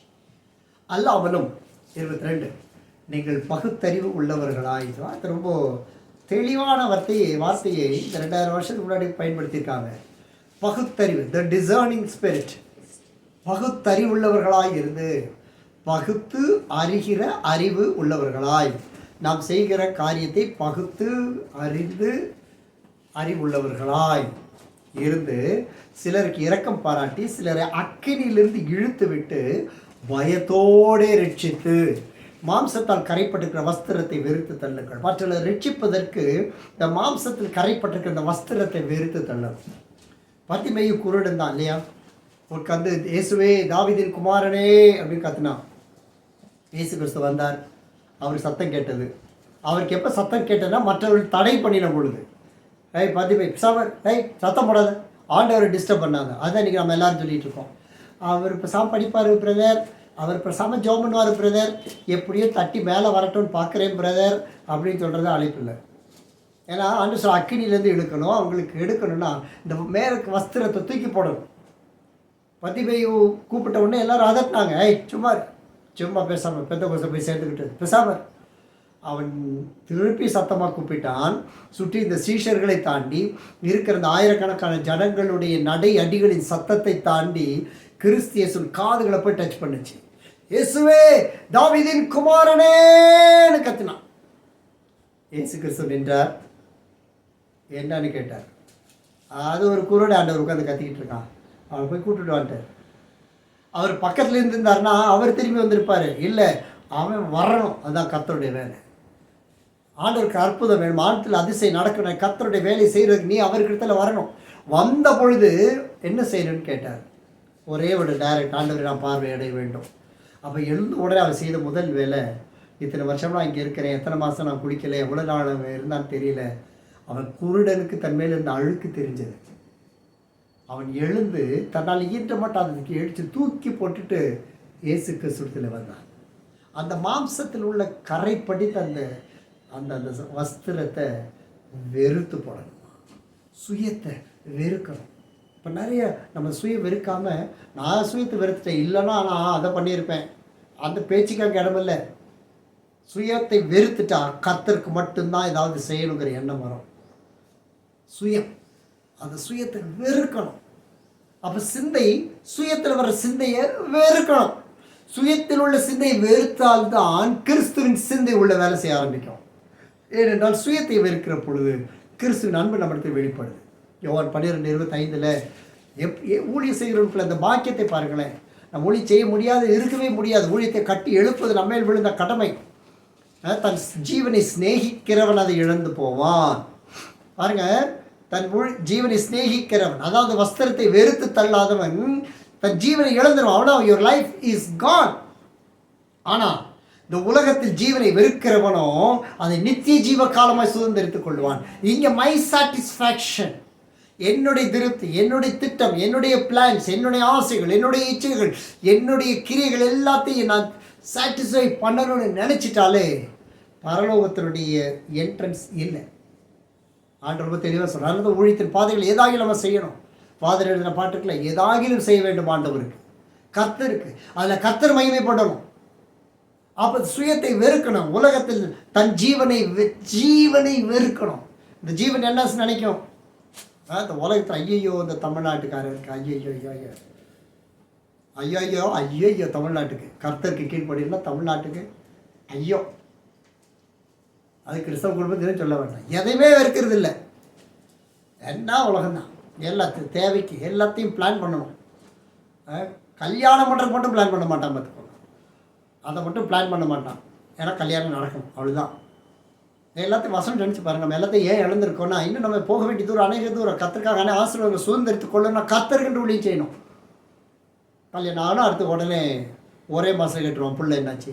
அல்லாமலும் 22, நீங்கள் பகுத்தறிவு உள்ளவர்களாய். அது ரொம்ப தெளிவான வார்த்தையை இந்த 2000 வருஷத்துக்கு முன்னாடி பயன்படுத்தியிருக்காங்க. பகுத்தறிவு, த டிசர்னிங் ஸ்பிரிட், பகுத்தறிவுள்ளவர்களாய் இருந்து, பகுத்து அறிகிற அறிவு உள்ளவர்களாய், நாம் செய்கிற காரியத்தை பகுத்து அறிந்து அறிவுள்ளவர்களாய் இருந்து, சிலருக்கு இரக்கம் பாராட்டி சிலரை அக்கினியிலிருந்து இழுத்து விட்டு பயத்தோடு ரட்சித்து, மாம்சத்தால் கரைப்பட்டிருக்கிற வஸ்திரத்தை வெறுத்து தள்ளுங்கள். மற்றவர்களை ரட்சிப்பதற்கு இந்த மாம்சத்தில் கரைப்பட்டிருக்கிற இந்த வஸ்திரத்தை வெறுத்து தள்ளுங்கள். பத்திமையும் குருடன் தான் இல்லையா, உட்காந்து இயேசுவே தாவீதின் குமாரனே அப்படின்னு கத்துனான். இயேசு கிறிஸ்து வந்தார், அவர் சத்தம் கேட்டது. அவருக்கு எப்போ சத்தம் கேட்டதுன்னா மற்றவர்கள் தடை பண்ணின பொழுது, பத்திமை பிசாமர் சத்தம் போடாத, ஆண்டவரை டிஸ்டர்ப் பண்ணாங்க. அதான் இன்றைக்கி நம்ம எல்லோரும் சொல்லிகிட்டு இருக்கோம். அவர் இப்போ படிப்பார் பிரதர், அவர் இப்போ ஜெபம் பண்ணுவார் பிரதர், எப்படியோ தட்டி மேலே வரட்டும்னு பார்க்குறேன் பிரதர் அப்படின்னு சொல்கிறது அழைப்பு இல்லை. ஏன்னா ஆண்டு சொல்ல அக்கினிலேருந்து எடுக்கணும். அவங்களுக்கு எடுக்கணும்னா இந்த மேற்கு வஸ்திரத்தை தூக்கி போடணும். பத்திமையை கூப்பிட்ட உடனே எல்லோரும் அதட்டினாங்க, சும்மா பேசாமல் பெத்த கோசை போய் சேர்ந்துக்கிட்டு பேசாமல். அவன் திருப்பி சத்தமாக கூப்பிட்டான். சுற்றி இந்த சீஷர்களை தாண்டி இருக்கிற இந்த ஆயிரக்கணக்கான ஜனங்களுடைய நடை அடிகளின் சத்தத்தை தாண்டி கிறிஸ்து இயேசுவின் காதுகளை போய் டச் பண்ணுச்சு. இயேசுவே தாவீதின் குமாரனேன்னு கத்தினான். இயேசு கிறிஸ்து நின்றார். என்னன்னு கேட்டார். அது ஒரு குருட ஆண்டவர் உட்காந்து கத்திக்கிட்டு இருக்கான். அவனை போய் கூப்பிட்டுட்டு வந்துட்டார். அவர் பக்கத்தில் இருந்திருந்தாருன்னா அவர் திரும்பி வந்திருப்பார். இல்லை, அவன் வரணும். அதுதான் கர்த்தருடைய வேலை. ஆண்டவருக்கு அற்புதம் வேணும், ஆண்டத்தில் அதிசயம் நடக்கணும், கர்த்தருடைய வேலையை செய்கிறதுக்கு நீ அவர்கிட்ட வரணும். வந்த பொழுது என்ன செய்யணும்னு கேட்டார். ஒரே ஒரு டைரக்ட், ஆண்டவரை நான் பார்வையடைய வேண்டும். அப்போ எழுந்த உடனே அவர் செய்த முதல் வேலை, இத்தனை வருஷம்லாம் இங்கே இருக்கிறேன், எத்தனை மாதம் நான் குடிக்கலை, எவ்வளோ நாள் இருந்தான்னு தெரியல. அவன் குருடனுக்கு தன் மேலே இருந்த அழுக்கு தெரிஞ்சது. அவன் எழுந்து தன்னால் ஈட்ட மாட்டான் அதுக்கு எழுச்சி தூக்கி போட்டுட்டு இயேசு கிறிஸ்துவில் வந்தான். அந்த மாம்சத்தில் உள்ள கரை படித்த அந்த அந்த அந்த வஸ்திரத்தை வெறுத்து போடணும், சுயத்தை வெறுக்கணும். இப்போ நிறைய நம்ம சுயம் வெறுக்காமல், நான் சுயத்தை வெறுத்துட்டேன், இல்லைன்னா நான் அதை பண்ணியிருப்பேன், அந்த பேச்சுக்காக இடமில்லை. சுயத்தை வெறுத்துட்டா கர்த்தருக்கு மட்டும்தான் ஏதாவது செய்யணுங்கிற எண்ணம் வரும். சுயம், அந்த சுயத்தை வெறுக்கணும். அப்போ சிந்தை, சுயத்தில் வர சிந்தையை வெறுக்கணும். சுயத்தில் உள்ள சிந்தையை வெறுத்தால்தான் கிறிஸ்துவின் சிந்தை உள்ள வேலை செய்ய ஆரம்பிக்கும். ஏனென்றால் சுயத்தை வெறுக்கிற பொழுது கிறிஸ்துவின் அன்பு நம்மிடத்தில் வெளிப்படுது. யோவான் 12:25 ஊழியம் செய்கிறவர்களுக்குள்ள அந்த பாக்கியத்தை பாருங்களேன். நம்ம ஊழியம் செய்ய முடியாது, இருக்கவே முடியாது. ஊழியத்தை கட்டி எழுப்பது நம்மேல் விழுந்த கடமை. தன் ஜீவனை சிநேகிக்கிறவன் அதை இழந்து போவான். பாருங்க, தன் ஜீவனை சிநேகிக்கிறவன், அதாவது வஸ்திரத்தை வெறுத்து தள்ளாதவன் தன் ஜீவனை இழந்துருவான். அவனா யுவர் லைஃப் இஸ் கான். ஆனால் இந்த உலகத்தில் ஜீவனை வெறுக்கிறவனோ அதை நித்திய ஜீவ காலமாய் சுதந்திரித்துக் கொள்வான். இங்கே மை சாட்டிஸ்ஃபேக்ஷன், என்னுடைய திருப்தி, என்னுடைய திட்டம், என்னுடைய பிளான்ஸ், என்னுடைய ஆசைகள், என்னுடைய இச்சைகள், என்னுடைய கிரியைகள் எல்லாத்தையும் நான் சாட்டிஸ்ஃபை பண்ணணும்னு நினச்சிட்டாலே பரலோகத்தினுடைய என்ட்ரன்ஸ் இல்லை. ஆண்டு ரொம்ப தெளிவாக சொல்கிறார். அந்த ஊழியத்தின் பாதைகள் ஏதாகிலும் நம்ம செய்யணும். ஃபாதர் எழுதின பாட்டுக்குள்ள ஏதாகிலும் செய்ய வேண்டும் ஆண்டவருக்கு, கர்த்தருக்கு. அதில் கர்த்தர் மகிமைப்படணும். அப்போ சுயத்தை வெறுக்கணும். உலகத்தில் தன் ஜீவனை வெறுக்கணும். இந்த ஜீவன் என்ன நினைக்கும்? இந்த உலகத்தில் ஐயையோ இந்த தமிழ்நாட்டுக்காரருக்கு ஐயோ தமிழ்நாட்டுக்கு கர்த்தருக்கு கீழ்ப்படினா தமிழ்நாட்டுக்கு ஐயோ. அது கிறிஸ்தவ குடும்பத்திலும் சொல்ல வேண்டாம். எதையுமே வெறுக்கிறது இல்லை. என்ன உலகம்தான், எல்லாத்தையும் தேவைக்கு எல்லாத்தையும் பிளான் பண்ணணும். கல்யாணம் பண்ணுறதுக்கு மட்டும் பிளான் பண்ண மாட்டான் பார்த்துக்கோங்க. அதை மட்டும் பிளான் பண்ண மாட்டான். ஏன்னா கல்யாணம் நடக்கணும், அவ்வளோதான். எல்லாத்தையும் வசனம் நினச்சி பாருங்கள். நம்ம எல்லாத்தையும் ஏன் இழந்திருக்கோன்னா, இன்னும் நம்ம போக வேண்டிய தூரம் அநேக தூரம் கத்திற்காக ஆசீர்வாதம் சுதந்திரத்து கொள்ளணும்னா கத்தருக்குன்ற ஊழியம் செய்யணும். கல்யாணம் ஆனால் அடுத்து உடனே ஒரே மாதம் கேட்டுருவோம், பிள்ளை என்னாச்சு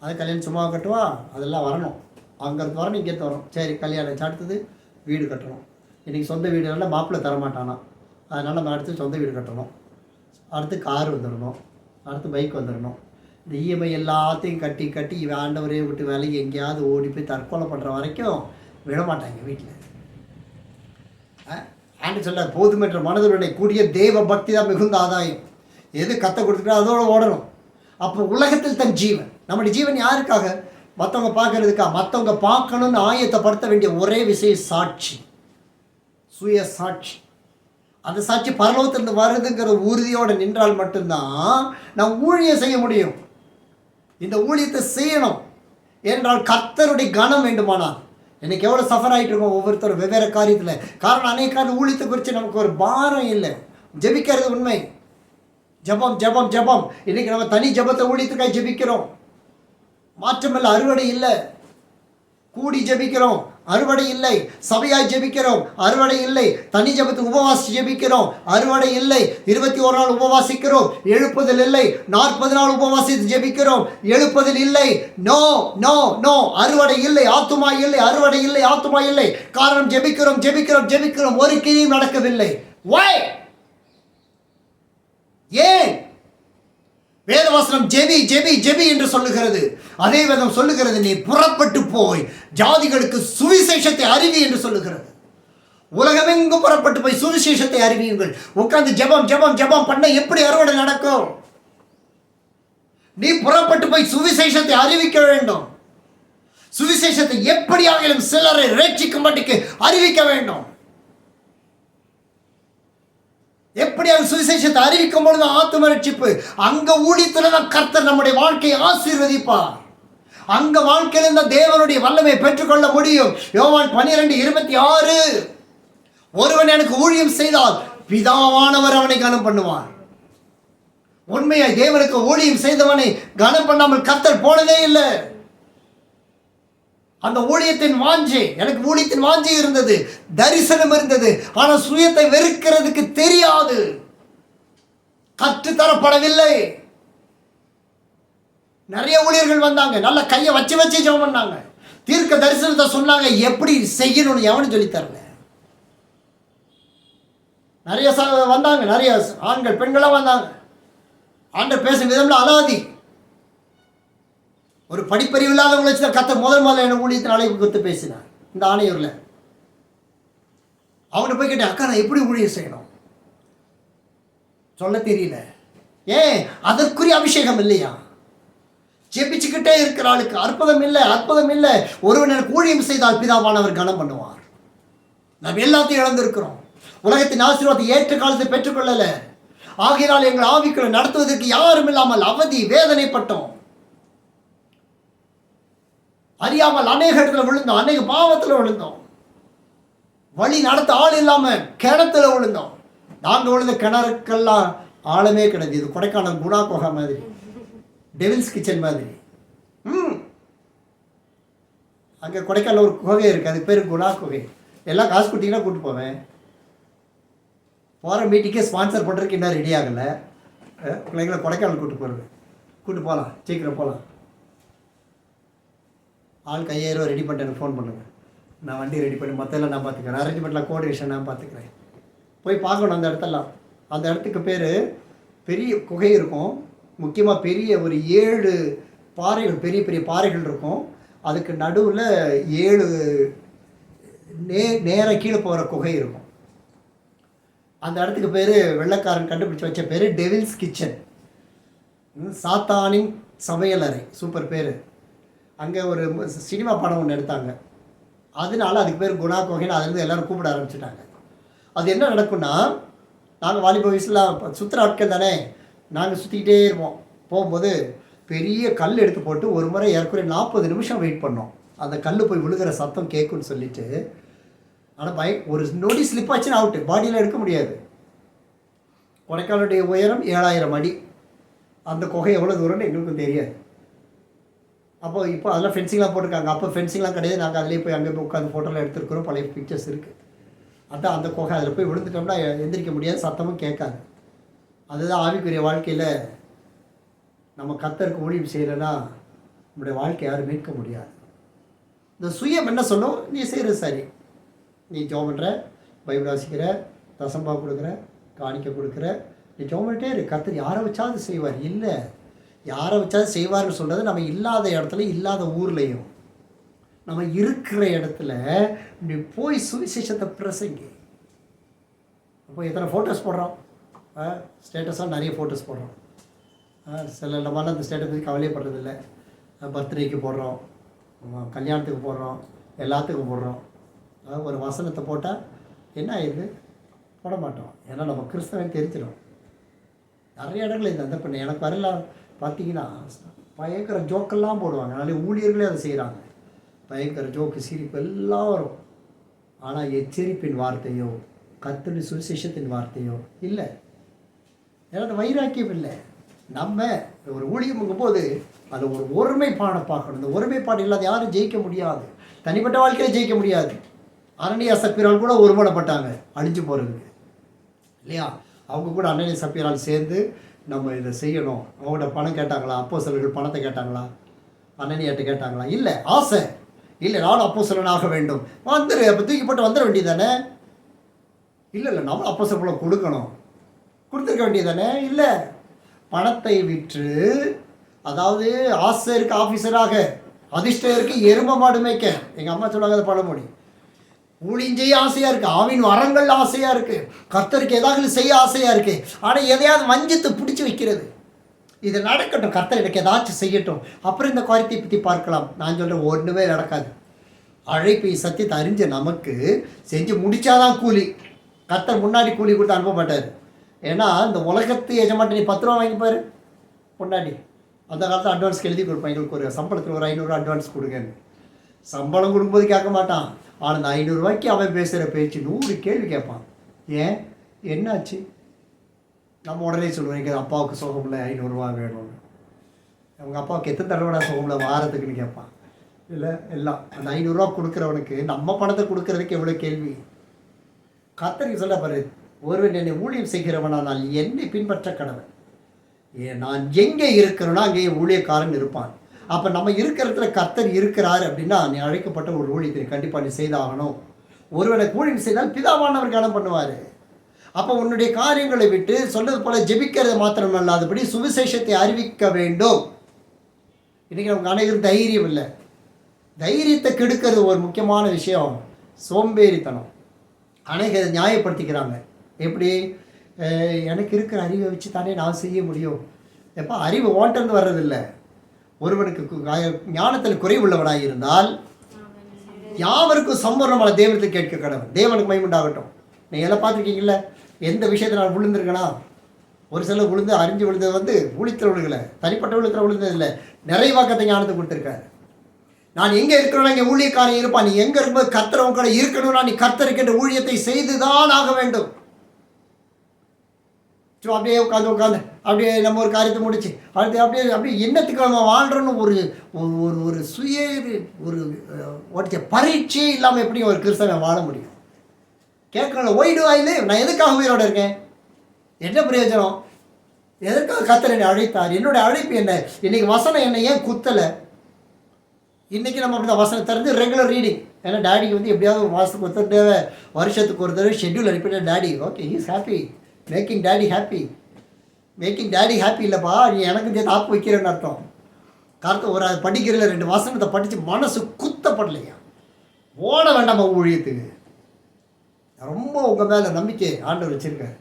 அது கல்யாணம் சும்மா கட்டுவா, அதெல்லாம் வரணும். அங்கேருந்து வரணும், இங்கேருந்து வரணும். சரி கல்யாணம் அடுத்தது வீடு கட்டணும். இன்றைக்கி சொந்த வீடுனால மாப்பிள்ளை தரமாட்டானா, அதனால் நம்ம அடுத்து சொந்த வீடு கட்டணும். அடுத்து கார் வந்துடணும், அடுத்து பைக் வந்துடணும். இந்த இஎம்ஐ எல்லாத்தையும் கட்டி இவன் ஆண்டவரே விட்டு வேலைக்கு எங்கேயாவது ஓடி போய் தற்கொலை பண்ணுற வரைக்கும் விட மாட்டாங்க வீட்டில். ஆண்டு சொல்ல போதுமென்ற மனதுடனே கூடிய தெய்வ பக்தி தான் மிகுந்த ஆதாயம். எது கற்று கொடுத்துட்டா அதோடு ஓடணும். அப்போ உலகத்தில் தன் ஜீவன், நம்முடைய ஜீவன் யாருக்காக? மற்றவங்க பார்க்கறதுக்கா? மற்றவங்க பார்க்கணுன்னு ஆயத்தப்படுத்த வேண்டிய ஒரே விஷயம் சாட்சி, சுய சாட்சி. அந்த சாட்சி பரலோகத்திலிருந்து வருதுங்கிற உறுதியோடு நின்றால் மட்டும்தான் நாம் ஊழியம் செய்ய முடியும். இந்த ஊழியத்தை செய்யணும் என்றால் கர்த்தருடைய கனம் வேண்டுமானால். எனக்கு எவ்வளோ சஃபர் ஆகிட்டு இருக்கோம் ஒவ்வொருத்தரும் வெவ்வேறு காரியத்தில். காரணம் அநேக ஊழியத்தை குறித்து நமக்கு ஒரு பாரம் இல்லை. ஜெபிக்கிறது உண்மை, ஜபம் ஜபம் ஜபம். இன்றைக்கி நம்ம தனி ஜபத்தை ஊழியத்துக்காக ஜெபிக்கிறோம், மாற்றமில்லை. அறுவடை இல்லை. கூடி ஜெபிக்கிறோம், அறுவடை இல்லை. சபையாய் ஜெபிக்கிறோம், அறுவடை இல்லை. தனி ஜபத்துக்கு உபவாசி ஜெபிக்கிறோம், அறுவடை இல்லை. 21 நாள் உபவாசிக்கிறோம், எழுப்புதல் இல்லை. 40 நாள் உபவாசித்து ஜெபிக்கிறோம், எழுப்புதல் இல்லை. நோ நோ நோ, அறுவடை இல்லை, ஆத்துமா இல்லை. அறுவடை இல்லை, ஆத்துமா இல்லை. காரணம் ஜெபிக்கிறோம் ஜெபிக்கிறோம் ஜெபிக்கிறோம், ஒரு கிரியும் நடக்கவில்லை. Why? ஏன்? வேதவசனம் ஜெபி ஜெபி ஜெபி என்று சொல்லுகிறது. அதே வேதம் சொல்லுகிறது, நீ புறப்பட்டு போய் ஜாதிகளுக்கு சுவிசேஷத்தை அறிவி என்று சொல்லுகிறது. உலகமெங்கும் புறப்பட்டு போய் சுவிசேஷத்தை அறிவியுங்கள். உட்கார்ந்து ஜெபம் ஜெபம் ஜெபம் பண்ண எப்படி அறுவடை நடக்கும்? நீ புறப்பட்டு போய் சுவிசேஷத்தை அறிவிக்க வேண்டும். சுவிசேஷத்தை எப்படியாகிலும் சிலரை ரட்சிக்கும்படிக்கு அறிவிக்க வேண்டும். எப்படியாவது சுவிசேஷத்தை அறிவிக்கும் பொழுது ஆத்தும ரட்சிப்பு. அங்க ஊழியத்துல தான் கர்த்தர் நம்முடைய வாழ்க்கையை ஆசீர்வதிப்பார். அங்க வாழ்க்கையில இந்த தேவனுடைய வல்லமை பெற்றுக்கொள்ள முடியும். யோவான் 12:26, ஒருவன் எனக்கு ஊழியம் செய்தால் பிதாவானவர் அவனை கனம் பண்ணுவார். உண்மையாய் தேவனுக்கு ஊழியம் செய்தவனை கனம் பண்ணாமல் கர்த்தர் போனதே இல்லை. அந்த ஊழியத்தின் வாஞ்சை, எனக்கு ஊழியத்தின் வாஞ்சை இருந்தது, தரிசனம் இருந்தது. ஆனால் சுயத்தை வெறுக்கிறதுக்கு தெரியாது, கற்றுத்தரப்படவில்லை. நிறைய ஊழியர்கள் வந்தாங்க, நல்ல கையை வச்சு வச்சு ஜெபம் பண்ணாங்க, தீர்க்க தரிசனத்தை சொன்னாங்க, எப்படி செய்யணும்னு எவனும் சொல்லித்தரல. நிறைய வந்தாங்க, நிறைய ஆண்கள் பெண்களாக வந்தாங்க. ஆண்கள் பேசும் விதம்ல அலாதி. ஒரு படிப்பறிவு இல்லாதவங்களை வச்சு தான் கத்த முதல் என்ன ஊழியத்தின் அழைப்பு கொடுத்து பேசினார். இந்த ஆணையூரில் அவனை போய் கேட்டேன், அக்கா நான் எப்படி ஊழியம் செய்யணும்? சொல்ல தெரியல. ஏன்? அதற்குரிய அபிஷேகம் இல்லையா? ஜெபிச்சுக்கிட்டே இருக்கிற ஆளுக்கு அற்புதம் இல்லை, அற்புதம் இல்லை. ஒருவன் எனக்கு ஊழியம் செய்தால் பிதாவானவர் கனம் பண்ணுவார். நாம் எல்லாத்தையும் இழந்திருக்கிறோம். உலகத்தின் ஆசீர்வாதத்தை ஏற்ற காலத்தை பெற்றுக்கொள்ளல. ஆகையினால் எங்கள் ஆவிக்குள்ள நடத்துவதற்கு யாரும் இல்லாமல் அவதி வேதனைப்பட்டோம். அறியாமல் அநேக இடத்துல விழுந்தோம், அநேக பாவத்தில் விழுந்தோம். வழி நடத்த ஆள் இல்லாமல் கிணத்துல விழுந்தோம். நாங்கள் விழுந்த கிணறுக்கெல்லாம் ஆழமே கிடையாது. இது கொடைக்கானல் குணா குகை மாதிரி, டெவில்ஸ் கிச்சன் மாதிரி. அங்கே கொடைக்கானல் ஒரு குகை இருக்குது, அது பேர் குணா குகை. எல்லாம் காசு கொடுத்தீங்கன்னா கூப்பிட்டு போவேன். போகிற மீட்டிங்கே ஸ்பான்சர் பண்ணுறதுக்கு இன்னும் ரெடி ஆகலை. பிள்ளைங்களை கொடைக்கானல் கூப்பிட்டு போகலாம், சீக்கிரம் போகலாம். ஆள் 5000 ரூபா ரெடி பண்ணிட்டு எனக்கு ஃபோன் பண்ணுங்கள், நான் வண்டி ரெடி பண்ணி மற்றெல்லாம் நான் பார்த்துக்கிறேன். அரேஞ்ச்மெண்ட்டில் கோஆர்டினேஷன் நான் பார்த்துக்கிறேன். போய் பார்க்கணும் அந்த இடத்தெல்லாம். அந்த இடத்துக்கு பேர் பெரிய குகை இருக்கும். முக்கியமாக பெரிய ஒரு 7 பாறைகள், பெரிய பெரிய பாறைகள் இருக்கும். அதுக்கு நடுவில் 7 நேராக கீழே போகிற குகை இருக்கும். அந்த இடத்துக்கு பேர் வெள்ளைக்காரன் கண்டுபிடிச்சி வச்ச பேர் டெவில்ஸ் கிச்சன், சாத்தானின் சமையலறை. சூப்பர் பேர். அங்கே ஒரு சினிமா படம் ஒன்று எடுத்தாங்க, அதனால அதுக்கு பேர் குணா கோகைன்னு அதுலேருந்து எல்லோரும் கூப்பிட ஆரம்பிச்சிட்டாங்க. அது என்ன நடக்கும்னா, நாங்கள் வாலிப வயசில் சுற்றுற ஆட்கள் தானே, நாங்கள் சுற்றிக்கிட்டே இருப்போம். போகும்போது பெரிய கல் எடுத்து போட்டு ஒரு முறை ஏற்கனவே 40 நிமிஷம் வெயிட் பண்ணோம், அந்த கல் போய் விழுகிற சத்தம் கேட்குன்னு சொல்லிட்டு. ஆனால் ஒரு நொடி ஸ்லிப் ஆச்சுன்னு அவுட்டு, பாடியில் எடுக்க முடியாது. கொடைக்கானலுடைய உயரம் 7000 அடி. அந்த குகை எவ்வளோ தூரம்னு எங்களுக்கும் தெரியாது. அப்போ இப்போ அதெல்லாம் ஃபென்சிங்லாம் போட்டிருக்காங்க. அப்போ ஃபென்சிங்லாம் கிடையாது. நாங்கள் அதிலே போய் அங்கே போய் உட்காந்து ஃபோட்டோலாம் எடுத்துருக்குறோம், பழைய பிக்சர்ஸ் இருக்குது. அதான் அந்த குகை. அதில் போய் விழுந்துட்டோம்னா எந்திரிக்க முடியாது, சத்தமும் கேட்காது. அதுதான் ஆவிக்குரிய வாழ்க்கையில் நம்ம கர்த்தருக்கு ஊழியம் செய்யலைன்னா நம்முடைய வாழ்க்கை யாரும் மீட்க முடியாது. இந்த சுயம் என்ன சொல்லும், நீ செய்கிறது சரி, நீ ஜெபம் பண்ணுற, பைபிள் வாசிக்கிற, தசம்பா கொடுக்குற, காணிக்க கொடுக்குற, நீ ஜெபம் பண்ணிட்டே இரு, கர்த்தர் யாரை வச்சாவது செய்வார். இல்லை, யாரை வச்சாவது செய்வார்னு சொல்கிறது நம்ம இல்லாத இடத்துல, இல்லாத ஊர்லேயும் நம்ம இருக்கிற இடத்துல இப்படி போய் சுவிசேஷத்தை பிரசங்கி. அப்போ எத்தனை ஃபோட்டோஸ் போடுறோம், ஸ்டேட்டஸாக நிறைய ஃபோட்டோஸ் போடுறோம். சில நம்மளால் அந்த ஸ்டேட்டஸ் பற்றி கவலைப்படுறதில்லை. பர்த்டேக்கு போடுறோம், கல்யாணத்துக்கு போடுறோம், எல்லாத்துக்கும் போடுறோம். ஒரு வசனத்தை போட்டால் என்ன ஆயிடுது, போட மாட்டோம். ஏன்னா நம்ம கிறிஸ்தவன் தெரிஞ்சிடும். நிறைய இடங்கள் இந்த அந்த பண்ண எனக்கு வரலாம் பார்த்தீங்கன்னா பயங்கர ஜோக்கெல்லாம் போடுவாங்க. நிறைய ஊழியர்களே அதை செய்கிறாங்க. பயங்கர ஜோக்கு, சிரிப்பு எல்லாம் வரும். ஆனால் எச்சரிப்பின் வார்த்தையோ கர்த்தருடைய சுவிசேஷத்தின் வார்த்தையோ இல்லை. ஏன்னா அந்த வைராக்கியம் இல்லை. நம்ம ஒரு ஊழியம் போது அதை ஒரு ஒருமைப்பாடை பார்க்கணும். இந்த ஒருமைப்பாடு இல்லாத யாரும் ஜெயிக்க முடியாது, தனிப்பட்ட வாழ்க்கையில் ஜெயிக்க முடியாது. அனனியா சப்பீரால் கூட ஒருமனப்பட்டாங்க அழிஞ்சு போகிறதுக்கு, இல்லையா? அவங்க கூட அனனியா சப்பீரால் சேர்ந்து நம்ம இதை செய்யணும். அவங்கள்ட்ட பணம் கேட்டாங்களா? அப்போஸ்தலர்கள் பணத்தை கேட்டாங்களா? அனனியாட்ட கேட்டாங்களா? இல்லை. ஆசை இல்லை, நானும் அப்போஸ்தலனாக வேண்டும், வந்துரு, அப்போ தூக்கி போட்டு வந்துட வேண்டியது தானே. இல்லை இல்லை, நம்ம அப்போஸ்தலன் கொடுக்கணும், கொடுத்துருக்க வேண்டியது தானே. இல்லை, பணத்தை விற்று, அதாவது ஆசிரியருக்கு ஆஃபீஸராக, அதிர்ஷ்டருக்கு எரும மாடு மேய்க்க, எங்கள் அம்மா சொல்லுவாங்க அதை பழமொழி. ஊழியம் செய்ய ஆசையாக இருக்குது, ஆவின் வரங்கள் ஆசையாக இருக்குது, கர்த்தருக்கு ஏதாவது செய்ய ஆசையாக இருக்குது. ஆனால் எதையாவது வஞ்சித்து பிடிச்சி வைக்கிறது. இது நடக்கட்டும், கர்த்தர் எனக்கு ஏதாச்சும் செய்யட்டும், அப்புறம் இந்த காரியத்தை பற்றி பார்க்கலாம். நான் சொல்கிறேன், ஒன்றுமே நடக்காது. அழைப்பை சத்தியத்தை அறிஞ்ச நமக்கு செஞ்சு முடித்தாதான் கூலி. கர்த்தர் முன்னாடி கூலி கொடுத்து அனுப்ப மாட்டார். ஏன்னா இந்த உலகத்து எஜமாட்டி, நீ 10 ரூபா வாங்கிப்பார் முன்னாடி. அந்த காலத்தில் அட்வான்ஸ்க்கு எழுதி கொடுப்பேன், எங்களுக்கு ஒரு சம்பளத்தில் ஒரு 500 அட்வான்ஸ் கொடுங்கன்னு. சம்பளம் கொடுக்கும்போது கேட்க மாட்டான். ஆனால் அந்த 500 ரூபாய்க்கு அவன் பேசுகிற பேச்சு 100 கேள்வி கேட்பான். ஏன், என்னாச்சு? நம்ம உடனே சொல்லுவோம், எங்கள் அப்பாவுக்கு சுகமில்லை, 500 ரூபா வேணும்னு. அவங்க அப்பாவுக்கு எத்தனை தடவை சுகமில்லை வாரத்துக்குன்னு கேட்பான். இல்லை, எல்லாம் அந்த 500 ரூபா கொடுக்குறவனுக்கு நம்ம பணத்தை கொடுக்குறதுக்கு எவ்வளோ கேள்வி. கர்த்தருக்கு சொல்ல பாரு, ஒருவன் என்னை ஊழியம் செய்கிறவனால் என்னை பின்பற்ற கடவன். நான் எங்கே இருக்கிறேனோ அங்கேயே ஊழியக்காரன் இருப்பான். அப்போ நம்ம இருக்கிற இடத்துல கர்த்தர் இருக்கிறார் அப்படின்னா, நீ அழைக்கப்பட்ட ஒரு ஊழியத்தை கண்டிப்பாக நீ செய்தாகணும். ஒருவனை ஊழியம் செய்தால் பிதாவானவர் கனம் பண்ணுவார். அப்போ உன்னுடைய காரியங்களை விட்டு சொன்னது போல ஜெபிக்கிறது மாத்திரம் அல்லாதபடி சுவிசேஷத்தை அறிவிக்க வேண்டும். இன்றைக்கி நமக்கு அனைவரும் தைரியம் இல்லை. தைரியத்தை கெடுக்கிறது ஒரு முக்கியமான விஷயம், சோம்பேறித்தனம். அனைவரும் நியாயப்படுத்திக்கிறாங்க. எப்படி, எனக்கு இருக்கிற அறிவை வச்சு தானே நான் செய்ய முடியும். எப்போ அறிவு ஓட்டர்ந்து வர்றதில்லை. ஒருவனுக்கு ஞானத்தில் குறைவுள்ளவனாக இருந்தால் யாவருக்கும் சம்பூர்ணமான தேவனத்தை கேட்க கடவுள். தேவனுக்கு மகிமையுண்டாகட்டும். நீங்கள் எல்லாம் பார்த்துருக்கீங்கள, எந்த விஷயத்தை நான் விழுந்திருக்கேனா? ஒரு சில விழுந்து அறிஞ்சு விழுந்தது ஊழியத்தில் விழுகலை, தனிப்பட்ட விழுத்தில் விழுந்ததில்லை. நிறைவாக்கத்தை ஞானத்தை கொடுத்துருக்காரு. நான் எங்கே இருக்கிறோன்னா இங்கே ஊழியக்காரன் இருப்பான். நீ எங்கே இருக்கும்போது கர்த்தர் உங்களை இருக்கணும்னா நீ கர்த்தருக்கு ஊழியத்தை செய்துதான் ஆக வேண்டும். அப்படியே உட்காந்து அப்படியே நம்ம ஒரு காரியத்தை முடிச்சு அடுத்து அப்படியே என்னத்துக்கு நம்ம வாழ்கிறோன்னு ஒரு ஒரு ஒரு சுய ஒரு பரீட்சை இல்லாமல் எப்படி ஒரு கிறிஸ்தவன் வாழ முடியும்? கேட்கணும், ஒய் டு ஐ லிவ், நான் எதுக்காக உயிரோடு இருக்கேன், என்ன பிரயோஜனம், எதற்காக கர்த்தர் என்னை அழைத்தார், என்னுடைய அழைப்பு என்ன? இன்றைக்கி வசனம் என்னை ஏன் குத்தலை? இன்றைக்கி நம்ம அப்படி தான் வசனம் திறந்து ரெகுலர் ரீடிங். ஏன்னா டேடிக்கு எப்படியாவது மாதத்துக்கு ஒரு தடவை, வருஷத்துக்கு ஒரு தடவை ஷெட்யூல் அனுப்பிட்டேன். Daddy okay, he's happy, making daddy happy. Making daddy happy இல்லைப்பா, நீ எனக்கு சேர்த்து ஆப்பு வைக்கிறேன்னு அர்த்தம். காரணம் ஒரு அது படிக்கிறதுல 2 வசனத்தை படித்து மனசு குத்தப்படலையா, ஓட வேண்டாமா ஊழியத்துக்கு? ரொம்ப உங்கள் மேலே நம்பிக்கை ஆண்டவர் வச்சுருக்காரு.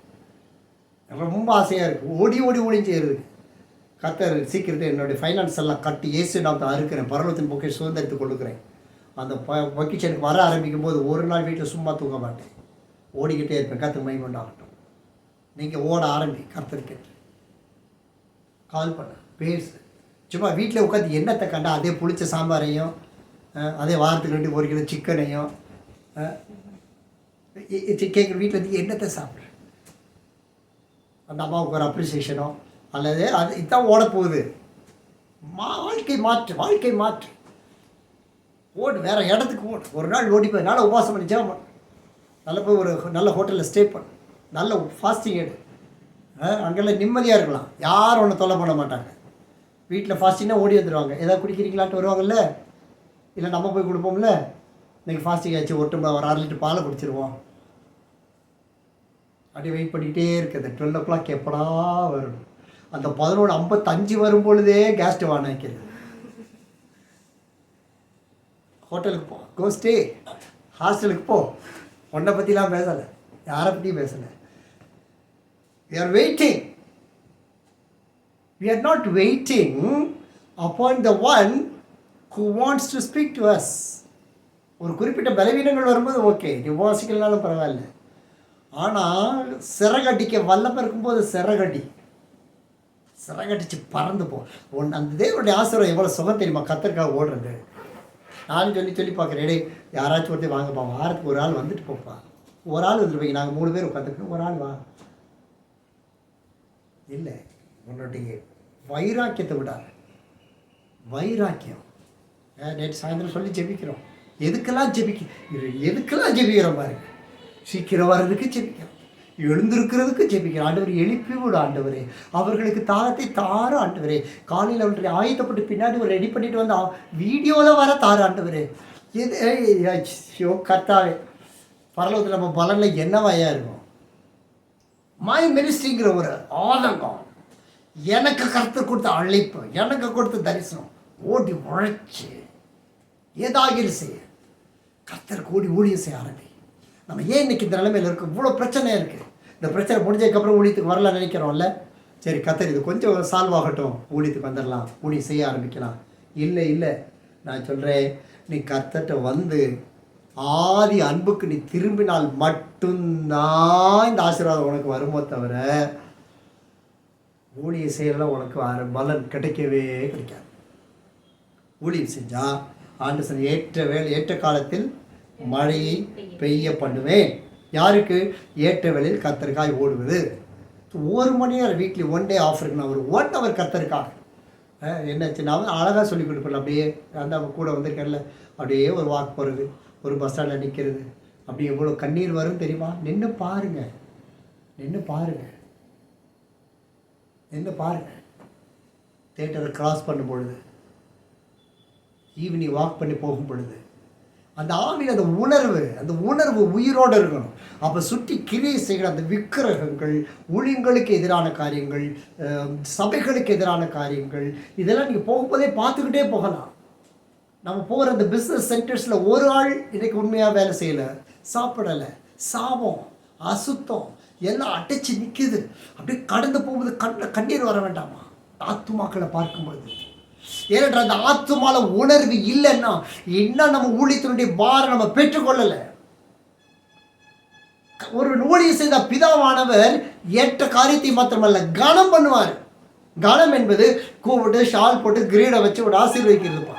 ரொம்ப ஆசையாக இருக்குது, ஓடி ஓடி ஓடி செய்கிறது. கர்த்தர் சீக்கிரத்தை என்னுடைய ஃபைனான்ஸ் எல்லாம் கட்டி இயேசு நான் அறுக்கிறேன், பரலோகத்தின் பொக்கை சுதந்திரத்தை கொடுக்குறேன். அந்த பொக்கிஷனுக்கு வர ஆரம்பிக்கும் போது ஒரு நாள் வீட்டில் சும்மா தூங்க மாட்டேன், ஓடிக்கிட்டே இருப்பேன். கர்த்தர் மகிமை உண்டாகட்டும். நீங்கள் ஓட ஆரம்பி, கர்த்தருக்கு கால் பண்ண பேசு. சும்மா வீட்டில் உட்காந்து என்னத்தை கண்டா அதே புளிச்ச சாம்பாரையும் அதே வாரத்துக்கு 2 கிலோ சிக்கனையும் கேட்குற வீட்டில் வந்து என்னத்தை சாப்பிட்ற, அந்த அம்மாவுக்கு ஒரு அப்ரிசியேஷனோ அல்லது அது இதுதான் ஓடப்போகுது. வாழ்க்கை மாற்று, வாழ்க்கை மாற்று. ஓடு, வேறு இடத்துக்கு ஓடு. ஒரு நாள் ஓடி போய் நல்லா உபவாசம் பண்ணி ஜெபம் பண்ணு, நல்ல போய் ஒரு நல்ல ஹோட்டலில் ஸ்டே பண்ணு, நல்ல ஃபாஸ்டிங் எடு. அங்கெல்லாம் நிம்மதியாக இருக்கலாம், யாரும் ஒன்று தொல்லை பண்ண மாட்டாங்க. வீட்டில் ஃபாஸ்டிங்னா ஓடி வந்துடுவாங்க. எதாவது குடிக்கிறீங்களான்ட்டு வருவாங்கல்ல, இல்லை நம்ம போய் கொடுப்போம்ல. இன்றைக்கி ஃபாஸ்டிங் ஆச்சு, ஒரு 1/2 லிட்டர் பாலை குடிச்சிருவோம். அப்படியே வெயிட் பண்ணிக்கிட்டே இருக்குது. 12 o'clock எப்படா வரும். அந்த 11:55 வரும் பொழுதே கேஸ் ஸ்டவ் ஆன் ஆக்கிடுது. ஹோட்டலுக்கு போ, கோ ஸ்டே, ஹாஸ்டலுக்கு போ. ஒன்றை பற்றிலாம் பேசலை, யாரை பற்றியும் பேசலை. We are waiting. We are not waiting upon the one who wants to speak to us. ஒரு குறிப்பிட்ட பலவீனங்கள் வரும்போது ஓகே, நீ வாசிக்கலனாலும் பரவாயில்ல. ஆனால் சிறகடிக்க வல்லமை இருக்கும்போது சிறகடிச்சு பறந்து போ. அந்த தேவனுடைய ஆசீர்வாதம் எவ்வளோ சுகம் தெரியுமா? கர்த்தருக்காக ஓடுறது. நானும் சொல்லி பார்க்குறேன், டே யாராச்சும் ஒருத்தர் வாங்கப்பா, வாரத்துக்கு ஒரு ஆள் வந்துட்டு போப்பா. ஒரு ஆள் வந்துருப்பீங்க, நாங்கள் 3 பேர் உட்காந்துருக்கோம், ஒரு ஆள் வா. இல்லை, உன்னுடைய வைராக்கியத்தை விடாது. வைராக்கியம். நேற்று சாயந்தரம் சொல்லி ஜெபிக்கிறோம். எதுக்கெல்லாம் ஜெபிக்கிறோம் பாருங்க. சீக்கிரம் வர்றதுக்கு ஜெபிக்கிறோம், எழுந்திருக்கிறதுக்கு ஜெபிக்கிறோம். ஆண்டவர் எழுப்பி விடும் ஆண்டவரே, அவர்களுக்கு தாரத்தை தார ஆண்டவரே. காலையில் அவருடைய ஆயத்தப்பட்டு பின்னாடி ஒரு ரெடி பண்ணிட்டு வந்து வீடியோவில் வர தார ஆண்டவரே. எது கர்த்தாவே, பரலோகத்தில் நம்ம பலனில் என்னவாயா இருக்கும்? மை மினிஸ்ட்ரிங்கிற ஒரு ஆதங்கம், எனக்கு கர்த்தர் கொடுத்த அழைப்பு, எனக்கு கொடுத்த தரிசனம், ஓடி உழைச்சி ஏதாவது செய்ய கர்த்தருக்கு ஊழியம் செய்ய ஆரம்பி. நம்ம ஏன் இன்னைக்கு இந்த நிலைமையில் இருக்கு? இவ்வளோ பிரச்சனை இருக்குது. இந்த பிரச்சனை முடிஞ்சதுக்கப்புறம் ஊழியத்துக்கு வரலாம்னு நினைக்கிறோம்ல. சரி, கர்த்தர் இது கொஞ்சம் சால்வ் ஆகட்டும், ஊழியத்துக்கு வந்துடலாம், ஊழியம் செய்ய ஆரம்பிக்கலாம். இல்லை, நான் சொல்கிறேன், நீ கர்த்தர்கிட்ட வந்து ஆதி அன்புக்கு நீ திரும்பினால் மட்டும்தான் இந்த ஆசீர்வாதம் உனக்கு வருமோ தவிர ஊழியம் செய்யலாம் உனக்கு பலன் கிடைக்கவே கிடைக்காது. ஊழியம் செஞ்சால் ஆண்டு ஏற்ற காலத்தில் மழையை பெய்ய பண்ணுவேன். யாருக்கு? ஏற்ற வேளையில் கர்த்தருக்காய் ஓடுவது. 1 மணி நேரம் வீக்லி 1 day ஆஃப் இருக்குன்னா ஒரு 1 hour கர்த்தருக்காக என்னாச்சு, நான் அழகாக சொல்லி கொடுப்பேன். அப்படியே அந்த கூட வந்திருக்கேன்ல, அப்படியே ஒரு வாக் போகிறது, ஒரு பஸ் ஸ்டாண்டில் நிற்கிறது, அப்படி எவ்வளோ கண்ணீர் வரும் தெரியுமா? நின்று பாருங்கள். தேட்டரை கிராஸ் பண்ணும் பொழுது, ஈவினிங் வாக் பண்ணி போகும் பொழுது, அந்த ஆவியில் அந்த உணர்வு உயிரோடு இருக்கணும். அப்போ சுற்றி கிரியை செய்கிற அந்த விக்கிரகங்கள், ஊழியங்களுக்கு எதிரான காரியங்கள், சபைகளுக்கு எதிரான காரியங்கள், இதெல்லாம் நீங்கள் போகும்போதே பார்த்துக்கிட்டே போகலாம். நம்ம போகிற அந்த பிஸ்னஸ் சென்டர்ஸில் ஒரு ஆள் இன்றைக்கி உண்மையாக வேலை செய்யலை, சாப்பிடலை, சாபம், அசுத்தம் எல்லாம் அடைச்சி நிற்கிது. அப்படியே கடந்து போகும்போது கண்ணீர் வர வேண்டாமா? ஆத்துமாக்களை பார்க்கும்போது. ஏனென்றால் அந்த ஆத்துமால உணர்வு இல்லைன்னா இன்னும் நம்ம ஊழியத்தினுடைய பாரம் நம்ம பெற்றுக்கொள்ளலை. ஒரு ஊழியம் செய்த பிதாவானவர் ஏற்ற காரியத்தை மாத்திரமல்ல கனம் பண்ணுவார். கனம் என்பது கூப்பிட்டு ஷால் போட்டு கிரீடை வச்சு ஒரு ஆசீர்வதிக்கிறதுப்பா.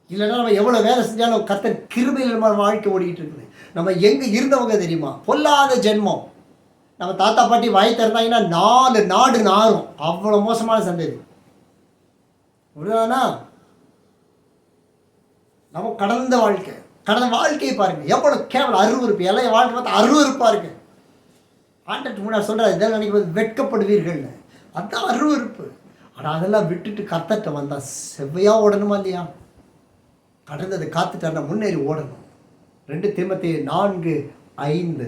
இல்லைன்னா நம்ம எவ்வளோ வேலை செஞ்சாலும் கர்த்தர் கிருபையில் நம்ம வாழ்க்கை ஓடிக்கிட்டு இருக்குது. நம்ம எங்கே இருந்தவங்க தெரியுமா? பொல்லாத ஜென்மம். நம்ம தாத்தா பாட்டி வாய் திறந்தாங்கன்னா 4 நாடு நாரும். அவ்வளோ மோசமான சந்ததி. புரியுதானா? நம்ம கடந்த வாழ்க்கையை பாருங்க, எவ்வளோ கேவலம், அருவருப்பு. எல்லாம் வாழ்க்கை பார்த்தா அருவருப்பாக இருக்கு. ஆண்டத்துக்கு முன்னாடி சொல்கிறார், இதெல்லாம் நினைக்கும் போது வெட்கப்படுவீர்கள்னு. அதுதான் அருவருப்பு. ஆனால் அதெல்லாம் விட்டுட்டு கர்த்தர்கிட்ட வந்தால் செவ்வையாக ஓடணுமா இல்லையா? கடந்தது காத்துட்டாருன்னா முன்னேறி ஓடணும். 2 தீமோத்தேயு 4:5,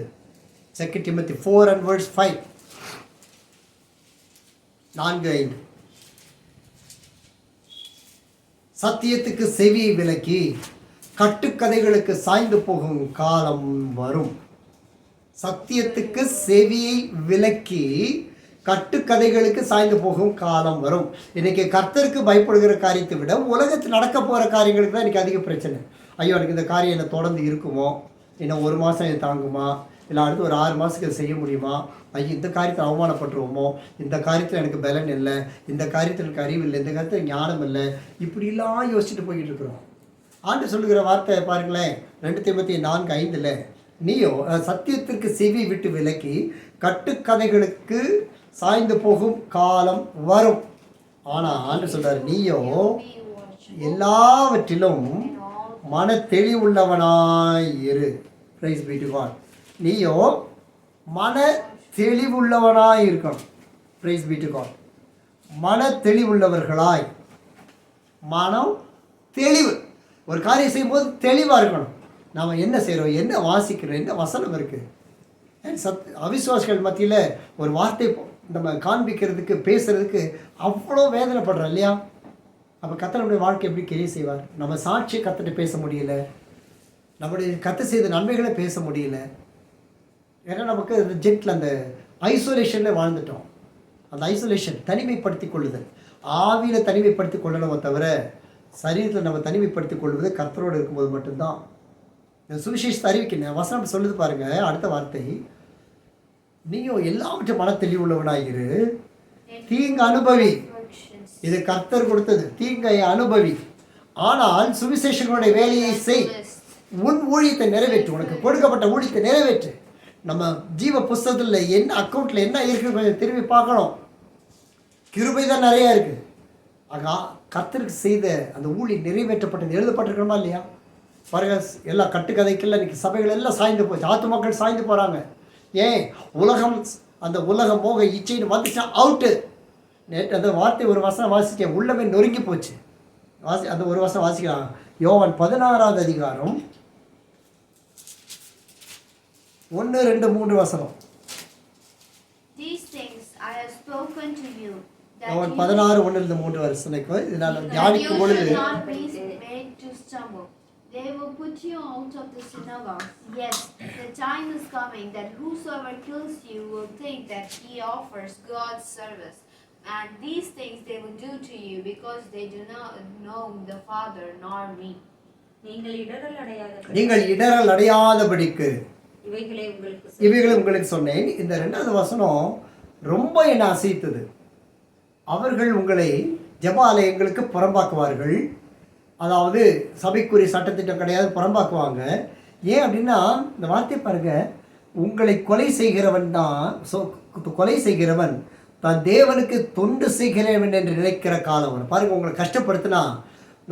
2 Timothy 4:5, 4:5. சத்தியத்துக்கு செவியை விலக்கி கட்டுக்கதைகளுக்கு சாய்ந்து போகும் காலம் வரும். சத்தியத்துக்கு செவியை விலக்கி கட்டுக்கதைகளுக்கு சாய்ந்து போகும் காலம் வரும். இன்னைக்கு கர்த்தருக்கு பயப்படுகிற காரியத்தை விட உலகத்தில் நடக்க போகிற காரியங்களுக்கு தான் இன்றைக்கி அதிக பிரச்சனை. ஐயோ எனக்கு இந்த காரியம் என்ன தொடர்ந்து இருக்குமோ, இன்னும் 1 மாதம் இது தாங்குமா, இல்லை அடுத்து ஒரு 6 மாதத்துக்கு அதை செய்ய முடியுமா, ஐயோ இந்த காரியத்தில் அவமானப்பட்டுருவோமோ, இந்த காரியத்தில் எனக்கு பலன் இல்லை, இந்த காரியத்தில் எனக்கு அறிவு இல்லை, இந்த காரியத்தில் ஞானம் இல்லை, இப்படிலாம் யோசிச்சுட்டு போய்கிட்டு இருக்கிறோம். ஆண்டு சொல்லுகிற வார்த்தை பாருங்களேன், 2 தீமோத்தேயு 4:5 நீயோ சத்தியத்திற்கு செவி விட்டு விலக்கி கட்டுக்கதைகளுக்கு சாய்ந்து போகும் காலம் வரும். ஆனால் ஆண்டு சொல்றாரு, நீயோ எல்லாவற்றிலும் மன தெளிவுள்ளவனாய் இரு. Praise be to God. நீயோ மன தெளிவுள்ளவனாய் இருக்கணும். Praise be to God. மன தெளிவுள்ளவர்களாய், மனம் தெளிவு. ஒரு காரியம் செய்யும்போது தெளிவாக இருக்கணும். நாம் என்ன செய்கிறோம், என்ன வாசிக்கிறோம், என்ன வசனம் இருக்குது. அவிசுவாசிகள் மத்தியில் ஒரு வார்த்தை நம்ம காண்பிக்கிறதுக்கு பேசுகிறதுக்கு அவ்வளோ வேதனைப்படுறோம் இல்லையா? அப்போ கர்த்தர் நம்முடைய வாழ்க்கை எப்படி கிரியை செய்வார்? நம்ம சாட்சியை கர்த்தர்கிட்ட பேச முடியல, நம்முடைய கர்த்தர் செய்த நன்மைகளை பேச முடியல. ஏன்னா நமக்கு ஜெட்டில் அந்த ஐசோலேஷனில் வாழ்ந்துட்டோம். அந்த ஐசோலேஷன் தனிமைப்படுத்தி கொள்ளுதல், ஆவியில் தனிமைப்படுத்தி கொள்ளணுமோ தவிர சரீரத்தில் நம்ம தனிமைப்படுத்தி கொள்வது கர்த்தரோடு இருக்கும்போது மட்டும்தான். இந்த சுவிசேஷத்தை அறிவிக்கணும். வசனம் சொல்லுது பாருங்க, அடுத்த வார்த்தை, நீயும் எல்லாவற்றும் மன தெளிவுள்ளவனாயிரு, தீங்கு அனுபவி. இது கர்த்தர் கொடுத்தது, தீங்கை அனுபவி. ஆனால் சுவிசேஷங்களுடைய வேலையை செய், உன் ஊழியத்தை நிறைவேற்று, உனக்கு கொடுக்கப்பட்ட ஊழியத்தை நிறைவேற்று. நம்ம ஜீவ புஸ்தகத்தில் என்ன அக்கௌண்ட்டில் என்ன இருக்குன்னு கொஞ்சம் திரும்பி பார்க்கணும். கிருபை தான் நிறையா இருக்குது. ஆகா கர்த்தருக்கு செய்த அந்த ஊழியம் நிறைவேற்றப்பட்டது எழுதப்பட்டிருக்கணுமா இல்லையா? பாருங்க, எல்லா கட்டுக்கதைக்கெல்லாம் இன்றைக்கி சபைகள் எல்லாம் சாய்ந்து போச்சு, ஆத்து மக்கள் சாய்ந்து போகிறாங்க. ஏன்? உலகம், அந்த உலக மோக இச்சைன்னு வந்துச்சா அவுட்டு. நேற்று அந்த வார்த்தை ஒரு வசனம் வாசிக்க உள்ளமே நொறுங்கி போச்சு. அந்த ஒரு வசனம் வாசிக்கலாம். யோவான் 16வது அதிகாரம் 1, 2, 3 வசனம். யோவான் 16, 1-3 வசனக்கு இதனால் தியானிக்கும் பொழுது, they will put you out of the synagogue. Yes, the time is coming that whosoever kills you will think that he offers God's service. And these things they will do to you because they do not know the Father nor me. நீங்கள் இடரல் அடையாதபடிக்கு இவைகளை உங்களுக்கு சொன்னேன். இந்த 2வது வசனம் ரொம்ப என்ன அசைத்தது. அவர்கள் உங்களை ஜெப ஆலயங்களுக்கு புறம்பாக்குவார்கள். அதாவது சபைக்குரிய சட்டத்திட்டம் கிடையாது, புறம்பாக்குவாங்க. ஏன் அப்படின்னா இந்த வார்த்தை பாருங்க, உங்களை கொலை செய்கிறவன் தான், கொலை செய்கிறவன் தான் தேவனுக்கு தொண்டு செய்கிறவன் என்று நினைக்கிற காலம் வரும். பாருங்க, உங்களை கஷ்டப்படுத்தினா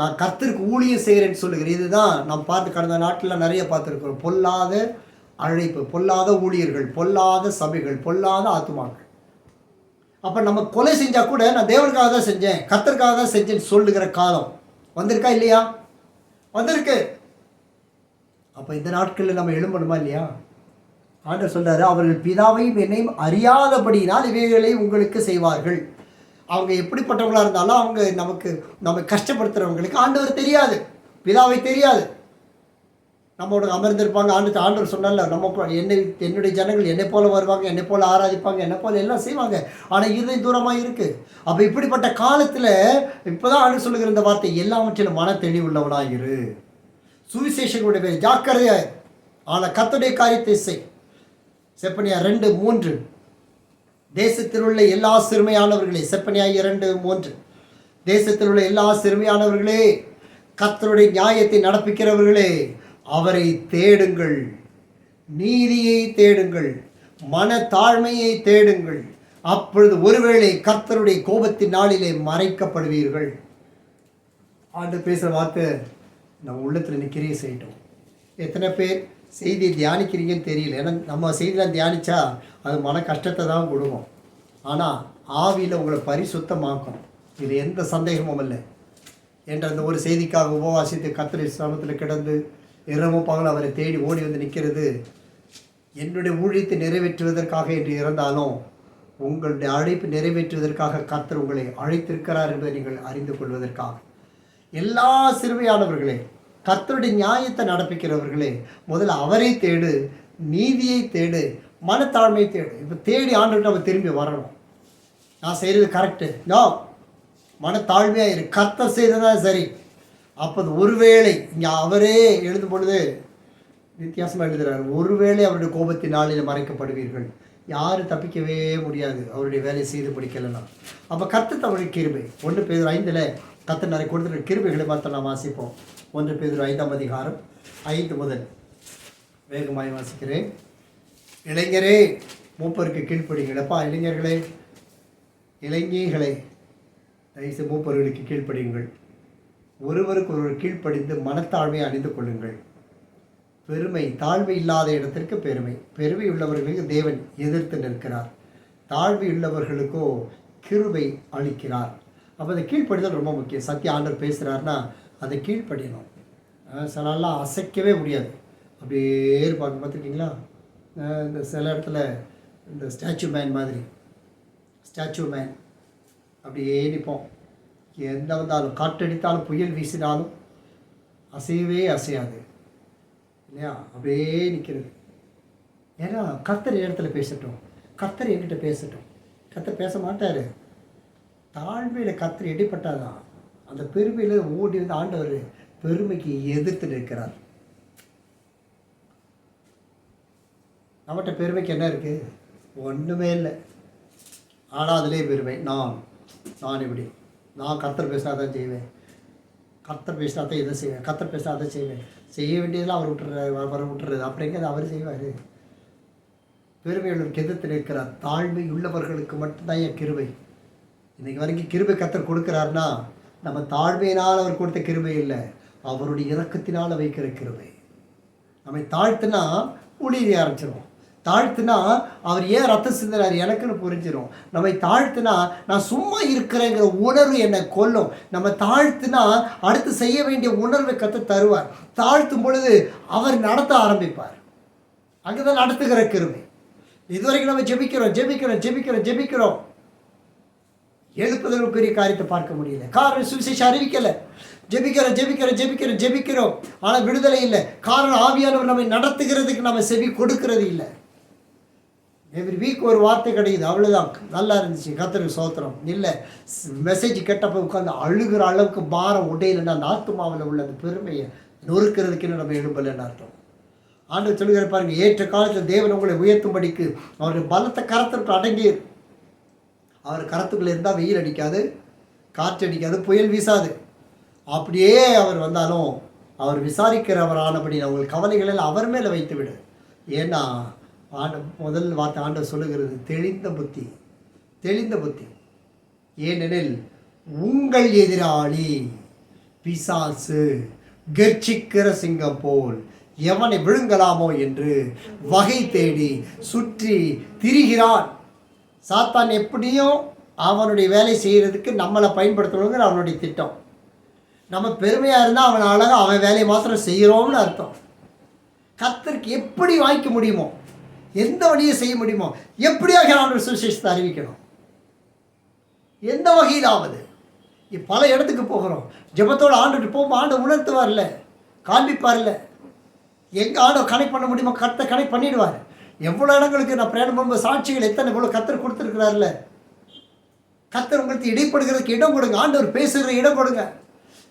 நான் கர்த்தருக்கு ஊழியம் செய்கிறேன்னு சொல்லுகிறேன். இதுதான் நாம் பார்த்து கடந்த நாட்டில் நிறைய பார்த்துருக்கிறோம். பொல்லாத அழைப்பு, பொல்லாத ஊழியர்கள், பொல்லாத சபைகள், பொல்லாத ஆத்துமாக்கள். அப்போ நம்ம கொலை செஞ்சால் கூட நான் தேவனுக்காக தான் செஞ்சேன், கர்த்தருக்காக தான் செஞ்சேன்னு சொல்லுகிற காலம் வந்திருக்கா இல்லையா? வந்திருக்கு. அப்போ இந்த நாட்களில் நம்ம எழும்பணுமா இல்லையா? ஆண்டவர் சொல்றாரு, அவர்கள் பிதாவையும் என்னையும் அறியாதபடியினால் இவைகளை உங்களுக்கு செய்வார்கள். அவங்க எப்படிப்பட்டவங்களாக இருந்தாலும் அவங்க நம்ம கஷ்டப்படுத்துகிறவங்களுக்கு ஆண்டவர் தெரியாது, பிதாவை தெரியாது. நம்மோட அமர்ந்திருப்பாங்க. ஆண்டவர் சொன்னால நம்ம என்னுடைய ஜனங்கள் என்னை போல வருவாங்க, என்னை போல ஆராதிப்பாங்க, என்னை போல எல்லாம் செய்வாங்க, ஆனால் இது தூரமாக இருக்குது. அப்போ இப்படிப்பட்ட காலத்தில் இப்போ தான் ஆண்டவர் சொல்லுகிற இந்த வார்த்தை, எல்லாவற்றிலும் மன தெளிவுள்ளவனாயிரு, சுவிசேஷங்களுடைய பேர் ஜாக்கிரதையாய், ஆனால் கர்த்தருடைய காரியத்தை செய். செப்பனியா 2:3, தேசத்தில் உள்ள எல்லா சிறுமையானவர்களே, செப்பனியா 2:3, தேசத்தில் உள்ள எல்லா சிறுமையானவர்களே, கர்த்தருடைய நியாயத்தை நடப்பிக்கிறவர்களே, அவரை தேடுங்கள், நீதியை தேடுங்கள், மன தாழ்மையை தேடுங்கள், அப்பொழுது ஒருவேளை கர்த்தருடைய கோபத்தின் நாளிலே மறைக்கப்படுவீர்கள். ஆண்டு பேசுகிற வார்த்தை நம்ம உள்ளத்தில் நிற்கிறையே செய்யட்டும். எத்தனை பேர் செய்தியை தியானிக்கிறீங்கன்னு தெரியல. ஏன்னா நம்ம செய்தியெலாம் தியானித்தா அது மன கஷ்டத்தை தான் கொடுக்கும். ஆனால் ஆவியில் உங்களை பரிசுத்தமாக்கும், இது எந்த சந்தேகமும் இல்லை என்ற அந்த ஒரு செய்திக்காக உபவாசித்து கர்த்தருடைய சமூகத்தில் கிடந்து இரவும் பகல் அவரை தேடி ஓடி வந்து நிற்கிறது என்னுடைய ஊழியத்தை நிறைவேற்றுவதற்காக என்று இருந்தாலும் உங்களுடைய அழைப்பு நிறைவேற்றுவதற்காக கர்த்தர் உங்களை அழைத்திருக்கிறார் என்பதை நீங்கள் அறிந்து கொள்வதற்காக. எல்லா சிறுமையானவர்களே, கர்த்தருடைய நியாயத்தை நடப்பிக்கிறவர்களே, முதல்ல அவரை தேடு, நீதியை தேடு, மனத்தாழ்மையை தேடு. இப்போ தேடி ஆண்டுகிட்ட நம்ம திரும்பி வரணும். நான் செய்கிறது கரெக்டு, நோ, மனத்தாழ்மையாக இரு, கர்த்தர் செய்கிறதான் சரி. அப்போது ஒருவேளை இங்கே அவரே எழுதும் பொழுது வித்தியாசமாக எழுதுகிறார், ஒருவேளை அவருடைய கோபத்தின் நாளில் மறைக்கப்படுவீர்கள். யாரும் தப்பிக்கவே முடியாது அவருடைய வேலையை செய்து முடிக்கலன்னா. அப்போ கர்த்தர் தம்முடைய கிருபை 1 பேதுரு 5 கர்த்தர் நிறைய கொடுத்துருக்க கிருபைகளை பார்த்து நாம் வாசிப்போம். 1 பேதுரு 5 அதிகாரம் 5 முதல் வேகமாய் வாசிக்கிறேன். இளைஞரே மூப்பருக்கு கீழ்ப்படிங்கள். அப்பா இளைஞர்களே, இளைஞர்களே, தயவுசெய்து மூப்பர்களுக்கு கீழ்ப்படியுங்கள். ஒருவருக்கு ஒருவர் கீழ்ப்படிந்து மனத்தாழ்மையை அணிந்து கொள்ளுங்கள். பெருமை, தாழ்மை இல்லாத இடத்திற்கு பெருமை. பெருமை உள்ளவர்களுக்கு தேவன் எதிர்த்து நிற்கிறார், தாழ்மை உள்ளவர்களுக்கோ கிருபை அளிக்கிறார். அப்போ அந்த கீழ்ப்படிதல் ரொம்ப முக்கியம். சத்திய ஆண்டவர் பேசுகிறாருன்னா அதை கீழ்ப்படியணும். சிலலாம் அசைக்கவே முடியாது, அப்படியே இருப்பாங்க. பார்த்துருக்கீங்களா? இந்த சில இடத்துல இந்த ஸ்டாச்சு மேன் மாதிரி, ஸ்டாச்சு மேன் அப்படியே நிற்போம். எந்த வந்தாலும், காற்றடித்தாலும், புயல் வீசினாலும் அசையவே அசையாது இல்லையா? அப்படியே நிற்கிறது. ஏன்னா கர்த்தர் இடத்துல பேசட்டும், கர்த்தர் என்கிட்ட பேசட்டும். கர்த்தர் பேச மாட்டார். தாழ்மையில் கர்த்தர் இடைப்பட்டாதான் அந்த பெருமையில் ஓடி வந்து ஆண்டவர் பெருமைக்கு எதிர்த்து நிற்கிறார். நம்மகிட்ட பெருமைக்கு என்ன இருக்குது? ஒன்றுமே இல்லை. ஆனால் அதிலே பெருமை, நான் இப்படி, நான் கர்த்தர் பேசினா தான் செய்வேன், கர்த்தர் பேசினா தான் இதை செய்வேன், கர்த்தர் பேசினா அதை செய்வேன், செய்ய வேண்டியதெல்லாம் அவர் விட்டுறது அப்படிங்கிறது அவர் செய்வார். பெருமையுள்ளவருக்கு எதிர்த்து நிற்கிறார். தாழ்மை உள்ளவர்களுக்கு மட்டும்தான் என் கிருபை. இன்றைக்கு வரைக்கும் கிருபை கர்த்தர் கொடுக்குறாருன்னா நம்ம தாழ்மையினால் அவர் கொடுத்த கிருபை இல்லை, அவருடைய இரக்கத்தினால் வைக்கிற கிருபை. நம்மை தாழ்த்துனா ஊழியரை ஆரம்பிச்சிடும். தாழ்த்துனா அவர் ஏன் ரத்தம் சிந்தினார் எனக்குன்னு புரிஞ்சிடும். நம்மை தாழ்த்துனா நான் சும்மா இருக்கிறேங்கிற உணர்வு என்னை கொல்லும். நம்ம தாழ்த்துனா அடுத்து செய்ய வேண்டிய உணர்வை கற்று தருவார். தாழ்த்தும் பொழுது அவர் நடத்த ஆரம்பிப்பார். அங்கே தான் நடத்துகிற கிருபை. இதுவரைக்கும் நம்ம ஜெபிக்கிறோம். எழுப்புதலுக்குரிய காரியத்தை பார்க்க முடியல. காரணம் சுவிசேஷம் அறிவிக்கலை. ஜெபிக்கிறோம் ஆனால் விடுதலை இல்லை. காரணம் ஆவியானவர் நம்மை நடத்துகிறதுக்கு நம்ம செவி கொடுக்கறது இல்லை. எவ்ரி வீக் ஒரு வார்த்தை கிடைக்குது, அவ்வளோதான், நல்லா இருந்துச்சு, கர்த்தருக்கு ஸ்தோத்திரம். இல்லை, மெசேஜ் கேட்டப்போ உட்காந்து அழுகிற அளவுக்கு பாரம் உடையிலன்னா அந்த ஆத்துமாவில் உள்ள அந்த பெருமையை நொறுக்கிறதுக்குன்னு நம்ம எழும்பலைன்னு அர்த்தம். ஆண்டவர் சொல்லுகிற பாருங்க, ஏற்ற காலத்தில் தேவன் உங்களை உயர்த்தும்படிக்கு அவருடைய பலத்த கரத்திற்கு அடங்கி. அவர் கரத்துக்குள்ளே இருந்தால் வெயில் அடிக்காது, காற்று அடிக்காது, புயல் வீசாது. அப்படியே அவர் வந்தாலும் அவர் விசாரிக்கிறவரானபடி உங்களுக்கு கவலைகளில் அவர் மேலே வைத்து விடு. ஏன்னா முதல் வார்த்தை ஆண்டவர் சொல்லுகிறது தெளிந்த புத்தி. ஏனெனில் உங்கள் எதிராளி பிசாசு கர்ச்சிக்கிற சிங்கம் போல் எவனை விழுங்கலாமோ என்று வகை தேடி சுற்றி திரிகிறான். சாத்தான் எப்படியும் அவனுடைய வேலை செய்கிறதுக்கு நம்மளை பயன்படுத்தணுங்கிற அவனுடைய திட்டம். நம்ம பெருமையாக இருந்தால் அவன் அழகாக அவன் வேலையை மாத்திரம் செய்கிறோம்னு அர்த்தம். கர்த்தருக்கு எப்படி வாங்கிக்க முடியுமோ, எந்த வழியை செய்ய முடியுமோ, எப்படியாக ஆண்டவர் சுவிசேஷத்தை அறிவிக்கணும், எந்த வகையிலாவது. பல இடத்துக்கு போகிறோம், ஜெபத்தோடு ஆண்டுட்டு போகும்போது ஆண்டு உணர்த்துவார்ல, காண்பிப்பார்ல. எங்கே ஆண்டவர் கனெக்ட் பண்ண முடியுமோ கர்த்தர் கனெக்ட் பண்ணிடுவார். எவ்வளோ இடங்களுக்கு நான் பிரயாணம் பண்ணும்போது சாட்சிகள் எத்தனை இவ்வளோ கர்த்தர் கொடுத்துருக்கிறார்ல. கர்த்தர் உங்களுக்கு இடைப்படுகிறதுக்கு இடம் கொடுங்க. ஆண்டவர் பேசுகிற இடம் கொடுங்க.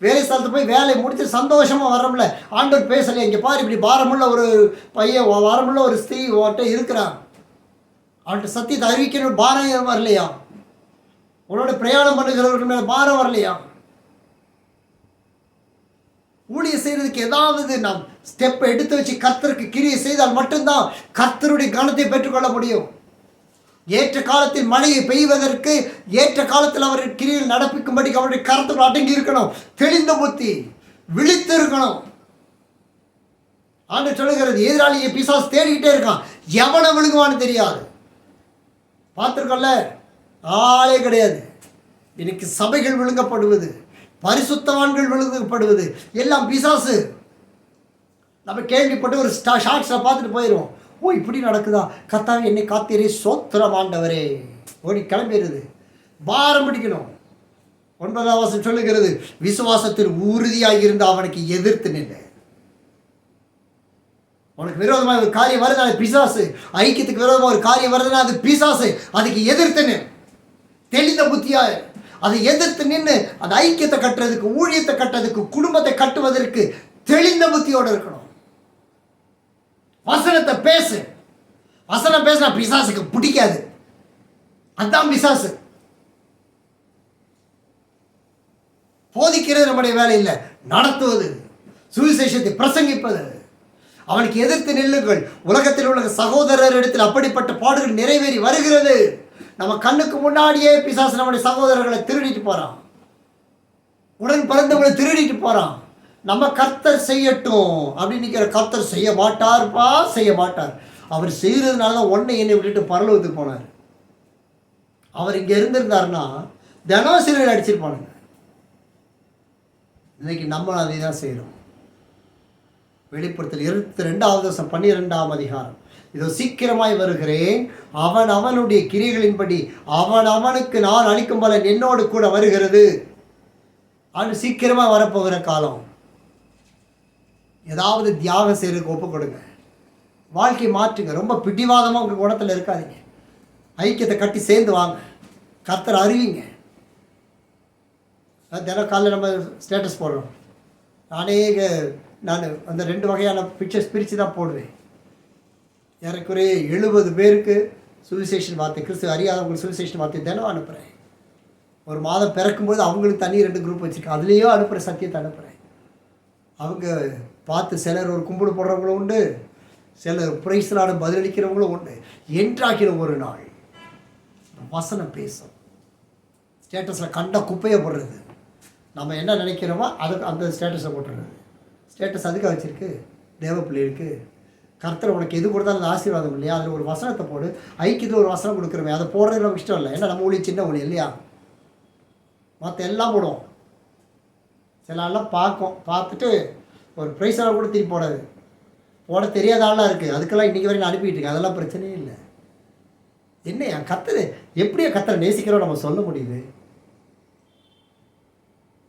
வேலை ஸ்தலத்து போய் வேலையை முடித்து சந்தோஷமாக வரோம்ல, ஆண்டவர் பேசலையே, இங்கே பாரு இப்படி பாரமுள்ள ஒரு பையன், பாரமுள்ள ஒரு ஸ்திரீ ஓட்ட இருக்கிறான், அவன்கிட்ட சத்தியத்தை அறிவிக்கணும் பாரம் வரலையா? உன்னோட பிரயாணம் பண்ணுகிறவர்கள் மேலே பாரம் வரலையா? ஊழியம் செய்கிறதுக்கு ஏதாவது நாம் ஸ்டெப்பை எடுத்து வச்சு கர்த்தருக்கு கிரியை செய்தால் மட்டும்தான் கர்த்தருடைய கனத்தை பெற்றுக்கொள்ள முடியும். ஏற்ற காலத்தில் மழையை பெய்வதற்கு ஏற்ற காலத்தில் அவர் கிரியில் நடப்பிக்கும்படி அவருடைய கருத்துக்கள் அடங்கி இருக்கணும். தெளிந்த புத்தி, விழித்து இருக்கணும். ஆண்டு சொல்லுகிறது, எதிராளியை பிசாசு தேடிக்கிட்டே இருக்கான், எவனை விழுங்குவான்னு தெரியாது. பார்த்துருக்கோம்ல, ஆளே கிடையாது. இன்னைக்கு சபைகள் விழுங்கப்படுவது, பரிசுத்தவான்கள் விழுங்கப்படுவது எல்லாம் பிசாசு. நம்ம கேள்விப்பட்டு ஒரு ஷார்ட்ஸில் பார்த்துட்டு போயிடுவோம். ஓ இப்படி நடக்குதா, கர்த்தாவே என்னை காத்தீரே, சோத்திரம் ஆண்டவரே, ஓடி கிளம்பிடுது. பாரம் பிடிக்கணும். 9ஆம் வசனம் சொல்லுகிறது, விசுவாசத்தில் உறுதியாக இருந்து அவனுக்கு எதிர்த்து நின்று. உனக்கு விரோதமாக ஒரு காரியம் வருது, அது பிசாசு. ஐக்கியத்துக்கு விரோதமாக ஒரு காரியம் வருதுன்னா அது பிசாசு. அதுக்கு எதிர்த்து நின்று தெளிந்த புத்தியா அதை எதிர்த்து நின்று அந்த ஐக்கியத்தை கட்டுறதுக்கு, ஊழியத்தை கட்டுறதுக்கு, குடும்பத்தை கட்டுவதற்கு தெளிந்த புத்தியோடு இருக்கணும். வசனத்தை பேசு. வசனம் பேசினா பிசாசுக்கு பிடிக்காது. அதுதான் பிசாசு. போதிக்கிறது நம்முடைய வேலை இல்லை, நடத்துவது, சுவிசேஷத்தை பிரசங்கிப்பது. அவனுக்கு எதிர்த்து நில்லுங்கள். உலகத்தில் உள்ள சகோதரரிடத்தில் அப்படிப்பட்ட பாடுகள் நிறைவேறி வருகிறது. நம்ம கண்ணுக்கு முன்னாடியே பிசாசு நம்முடைய சகோதரர்களை திருடிட்டு போறான், உடன் பிறந்தவங்களை திருடிட்டு போறான். நம்ம கர்த்தர் செய்யட்டும் அப்படின்னு நிற்கிற கர்த்தர் செய்ய மாட்டார்ப்பா, செய்ய மாட்டார். அவர் செய்யறதுனால தான் ஒன்றை என்னை விட்டுட்டு பரலோகத்துக்கு போனார். அவர் இங்கே இருந்திருந்தாருன்னா தினம் சிலர் அடிச்சிருப்பானுங்க. இன்னைக்கு நம்ம அதை தான் செய்கிறோம். வெளிப்படுத்தல் 22வது வசனம் 12ஆம் அதிகாரம், இதோ சீக்கிரமாய் வருகிறேன், அவன் அவனுடைய கிரியைகளின்படி அவன் அவனுக்கு நான் அளிக்கும் பலன் என்னோடு கூட வருகிறது. அது சீக்கிரமாக வரப்போகிற காலம். ஏதாவது தியாகம் செய்யறதுக்கு ஒப்பு கொடுங்க. வாழ்க்கை மாற்றுங்க. ரொம்ப பிடிவாதமாக உங்கள் குணத்தில் இருக்காதீங்க. ஐக்கியத்தை கட்டி சேர்ந்து வாங்க. கர்த்தர் அறிவிங்க. தினம் காலையில் நம்ம ஸ்டேட்டஸ் போடுறோம். நான் அந்த 2 வகையான பிக்சர்ஸ் பிரித்து தான் போடுவேன். ஏறக்குறைய 70 பேருக்கு சுவிசேஷன் வார்த்தை, கிறிஸ்து அறியாதவங்களுக்கு சுவிசேஷன் வார்த்தை தினம் அனுப்புகிறேன். ஒரு மாதம் பிறக்கும்போது அவங்களுக்கு தனி 2 குரூப் வச்சுருக்கேன். அதுலேயும் அனுப்புகிற சத்தியத்தை அனுப்புகிறேன். அவங்க பார்த்து சிலர் ஒரு கும்பிடு போடுறவங்களும் உண்டு, சிலர் பிரைஸ்லாட பதிலளிக்கிறவங்களும் உண்டு. என்றாக்கிற ஒரு நாள் வசனம் பேசும். ஸ்டேட்டஸில் கண்ட குப்பையை போடுறது, நம்ம என்ன நினைக்கிறோமோ அதுக்கு அந்த ஸ்டேட்டஸை போட்டுறது. ஸ்டேட்டஸ் அதுக்காக வச்சுருக்கு, தேவ பிள்ளைகளுக்கு. கர்த்தர் உனக்கு எது கொடுத்தாலும் அந்த ஆசீர்வாதம் இல்லையா? அதில் ஒரு வசனத்தை போடு. ஐக்கியத்தில் ஒரு வசனம் கொடுக்குறோமே, அதை போடுறது நமக்கு இஷ்டம் இல்லை. ஏன்னா நம்ம ஊழி சின்ன ஊழி இல்லையா? மற்ற எல்லாம் போடுவோம். சில ஆள்லாம் பார்த்துட்டு ஒரு ப்ரைஸாக கூட திருப்பி போடாது. போட தெரியாத ஆளாக இருக்குது. அதுக்கெல்லாம் இன்றைக்கி வரைக்கும் நான் அனுப்பிட்டு இருக்கேன். அதெல்லாம் பிரச்சனையே இல்லை. என்னையா கர்த்தர் எப்படியா கர்த்தரை நேசிக்கிறோம் நம்ம சொல்ல முடியுது?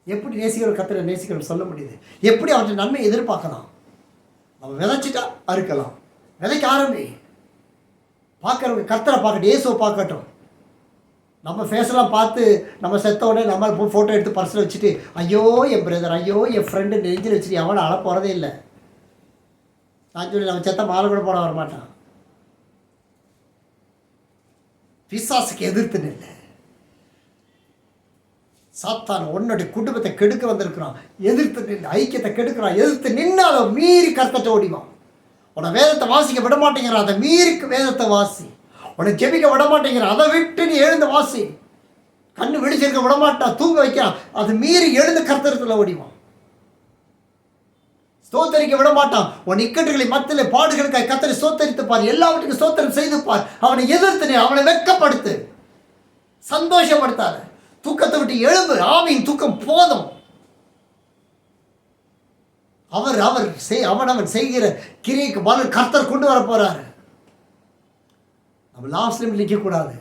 எப்படி நேசிக்கிறோம் கர்த்தரை நேசிக்கிறோம் சொல்ல முடியுது? எப்படி அவற்றை நன்மை எதிர்பார்க்கலாம்? நம்ம விதைச்சிட்டா அறுக்கலாம். விதைக்க ஆரம்பி. பார்க்குறவங்க கர்த்தரை பார்க்கட்டும், இயேசுவை பார்க்கட்டும். நம்ம ஃபேஸெல்லாம் பார்த்து நம்ம செத்த உடனே நம்ம ஃபோட்டோ எடுத்து பர்ஸில் வச்சுட்டு ஐயோ என் பிரதர், ஐயோ என் ஃப்ரெண்டு நெஞ்சில் வச்சுட்டு எவனை அழ போகிறதே இல்லை. நான் சொல்லி நம்ம செத்த மாலை கூட போட வரமாட்டான். பிசாசுக்கு எதிர்த்து நில்லை. சாத்தான் உன்னுடைய குடும்பத்தை கெடுக்க வந்திருக்கிறான். எதிர்த்து நின்று ஐக்கியத்தை கெடுக்கிறான். எதிர்த்து நின்று அதை மீறி கர்த்தத்தை ஓடிவான். உன்னை வேதத்தை வாசிக்க விட மாட்டேங்கிறான், அதை மீறி வேதத்தை வாசி. உன்னை ஜெபிக்க விட மாட்டேங்கிறான், அதை விட்டு நீ எழுந்து வாசி. கண்ணு விழிச்சிருக்க விட மாட்டான், தூங்க வைக்கிறான், அது மீறி எழுந்து கர்த்தரத்தில் ஓடிவான். ஸ்தோத்தரிக்க விட மாட்டான். உன் இக்கட்டுகளை மத்தியில் பாடுகளுக்காக கர்த்தரை ஸ்தோத்தரித்து பார், எல்லாவற்றுக்கும் ஸ்தோத்திரம் செய்து பார். அவனை எதிர்த்து நீ அவனை வெட்கப்படுத்து, சந்தோஷப்படுத்தாத. தூக்கத்தை விட்டு எழும்பு. ஆவியின் தூக்கம் போதும். அவன் செய்கிற கிரியைக்கு பலன் கர்த்தர் கொண்டு வர போறாரு. நம்ம லாஸ்ட்ல நிற்கக்கூடாது.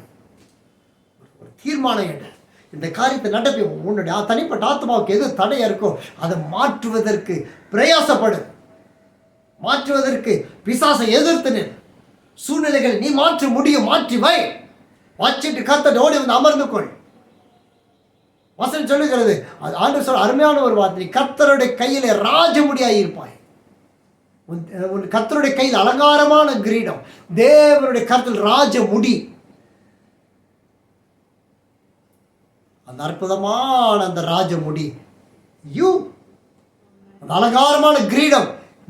ஒரு தீர்மானம் என்ன? இந்த காரியத்தை நடப்பி உன்னுடைய தனிப்பட்ட ஆத்மாவுக்கு எது தடையா இருக்கோ அதை மாற்றுவதற்கு பிரயாசப்படு. மாற்றுவதற்கு பிசாசை எதிர்த்து நில். சூழ்நிலைகளை நீ மாற்ற முடியும், மாற்றி வை. வச்சிட்டு கர்த்தர் ஓடி வந்து அமர்ந்து கொள். வசனம் சொல்லுகிறது, அது ஆண்டவர் சொல்ற அருமையான ஒரு வார்த்தை, கர்த்தருடைய கையிலே ராஜமுடியாய் இருப்பாய். உன் கர்த்தருடைய கையில் அலங்காரமான கிரீடம், தேவனுடைய கர்த்தர் ராஜமுடி. அந்த அற்புதமான அந்த ராஜமுடி, அந்த அலங்காரமான கிரீடம்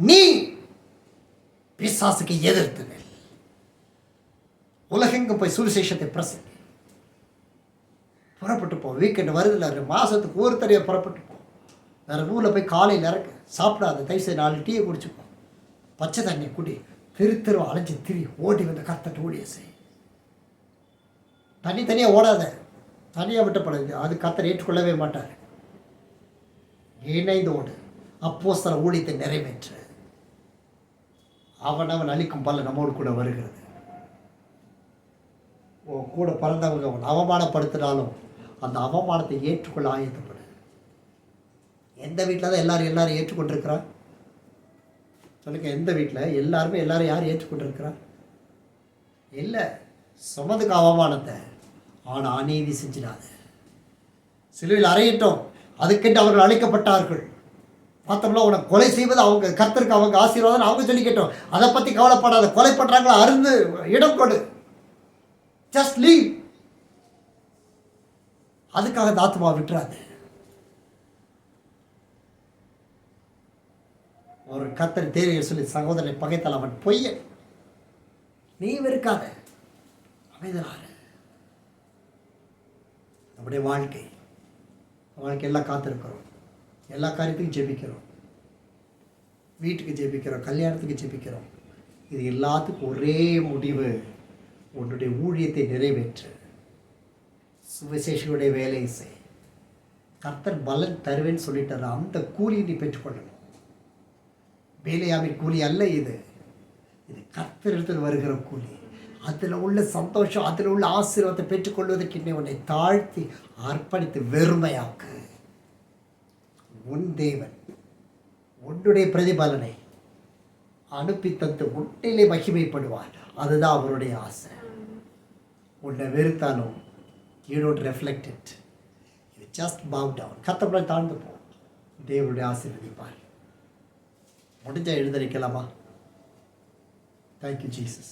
நீ. பிசாசுக்கு எதிர்த்து உலகெங்கும் போய் சுவிசேஷத்தை பிரசங்கி. புறப்பட்டு போ. வீக்கெண்டு வருதில்ல, மாதத்துக்கு ஒரு தடையாக புறப்பட்டு போ. வேறு ஊரில் போய் காலையில் இறக்கு, சாப்பிடாத, தயவுசெய்து 4 டீயை குடிச்சுப்போம், பச்சை தண்ணி குடி, தெரு அலைஞ்சி திரி, ஓடி வந்து கர்த்தட்டு ஊழிய செய். தனியாக ஓடாத, தனியாக விட்டப்படாது. அது கர்த்தர் ஏற்றுக்கொள்ளவே மாட்டார். இணைந்து ஓடு. அப்போஸ்தல ஊழியத்தை நிறைவேற்று. அவன் அளிக்கும் பலன் நம்மோடு கூட வருகிறது. கூட பிறந்தவங்க அவன் அவமானப்படுத்தினாலும் அந்த அவமானத்தை ஏற்றுக்கொள்ள ஆயத்தப்படு. எந்த வீட்டில் தான் எல்லாரும் ஏற்றுக்கொண்டிருக்கிறா சொல்லுங்க? எந்த வீட்டில் எல்லாரும் யார் ஏற்றுக்கொண்டிருக்கிறா? இல்லை. சுமதுக்கு அவமானத்தை, ஆனால் அநீதி செஞ்சிடாது. சிலுவையில் அறையிட்டோம், அதுக்கென்று அவர்கள் அழைக்கப்பட்டார்கள். பார்த்தோம்னா உனக்கு கொலை செய்வது அவங்க கர்த்தருக்கு அவங்க ஆசீர்வாதம் அவங்க சொல்லிக்கிட்டோம். அதை பற்றி கவலைப்படாத. கொலை பண்ணுறாங்களா அருந்து இடம் கொடு, ஜஸ்ட் லீவ். அதுக்காக இந்த ஆத்மா விட்டுறாது. ஒரு கர்த்தர் தேவையை சொல்லி சகோதரனை பகைத்தால் அவன் பொய்யன். நீ வெறுக்காத, அமைதலாறு. நம்முடைய வாழ்க்கை எல்லாம் காத்திருக்கிறோம். எல்லா காரியத்துக்கும் ஜெபிக்கிறோம். வீட்டுக்கு ஜெபிக்கிறோம், கல்யாணத்துக்கு ஜெபிக்கிறோம். இது எல்லாத்துக்கும் ஒரே முடிவு, உன்னுடைய ஊழியத்தை நிறைவேற்று, சுவிசேஷனுடைய வேலையை செய். கர்த்தர் பலன் தருவேன்னு சொல்லிட்டார். அந்த கூலியை நீ பெற்றுக்கொள்ளணும். வேலையாமின் கூலி அல்ல இது. இது கர்த்தரிடத்தில் வருகிற கூலி. அதில் உள்ள சந்தோஷம், அதில் உள்ள ஆசீர்வாதத்தை பெற்றுக்கொள்வதற்கு இன்னும் உன்னை தாழ்த்தி அர்ப்பணித்து வெறுமையாக்கு. உன் தேவன் உன்னுடைய பிரதிபலனை அனுப்பி தந்து உன்னிலே மகிமைப்படுவார். அதுதான் அவருடைய ஆசை. உன்னை வெறுத்தாலும் you don't reflect it. You just bow down. கர்த்தருடைய தாழ்ந்து போ. தேவனுடைய ஆசீர்வதிப்பார். முடிஞ்ச எழுந்திருக்கலாமா? Thank you Jesus.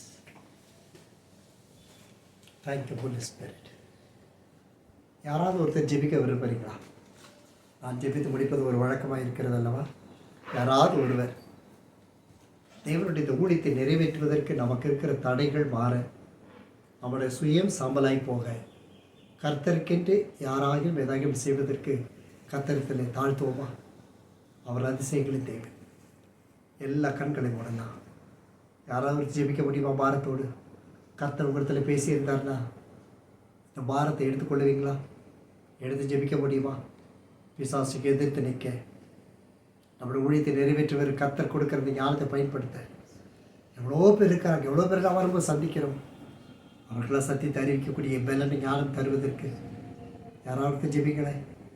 Thank you holy spirit. யாராவது ஒருத்தர் ஜெபிக்க விரும்புகிறீங்களா? நான் ஜெபித்து முடிப்பது ஒரு வழக்கமாக இருக்கிறது அல்லவா? யாராவது ஒருவர் தேவனுடைய இந்த ஊழியத்தை நிறைவேற்றுவதற்கு நமக்கு இருக்கிற தடைகள் மாற, நம்முடைய சுயம் சாம்பலாய் போக, கர்த்தருக்கென்று யாராயும் ஏதாயும் செய்வதற்கு கர்த்தரித்தலை தாழ்த்துவோமா? அவர் அதிசயங்களின் தேவன். எல்லா கண்களையும் மூடலாம். யாராவது ஜெபிக்க முடியுமா? பாரத்தோடு கர்த்தர் உங்களிடத்தில் பேசியிருந்தார்னா இந்த பாரத்தை எடுத்துக்கொள்ளுவீங்களா? எடுத்து ஜெபிக்க முடியுமா? பிசாசுக்கு எதிர்த்து நிற்க, நம்மளுடைய ஊழியத்தை நிறைவேற்றுவதற்கு கர்த்தர் கொடுக்கிற இந்த ஞானத்தை பயன்படுத்த எவ்வளோ பேர் இருக்காங்க. எவ்வளோ பேர் நான் வரும்போது சந்திக்கிறோம். அவர்களாம் சத்தியத்தை அறிவிக்கக்கூடிய பலனை ஞானம் தருவதற்கு யாராவது ஜெபிங்களேன்.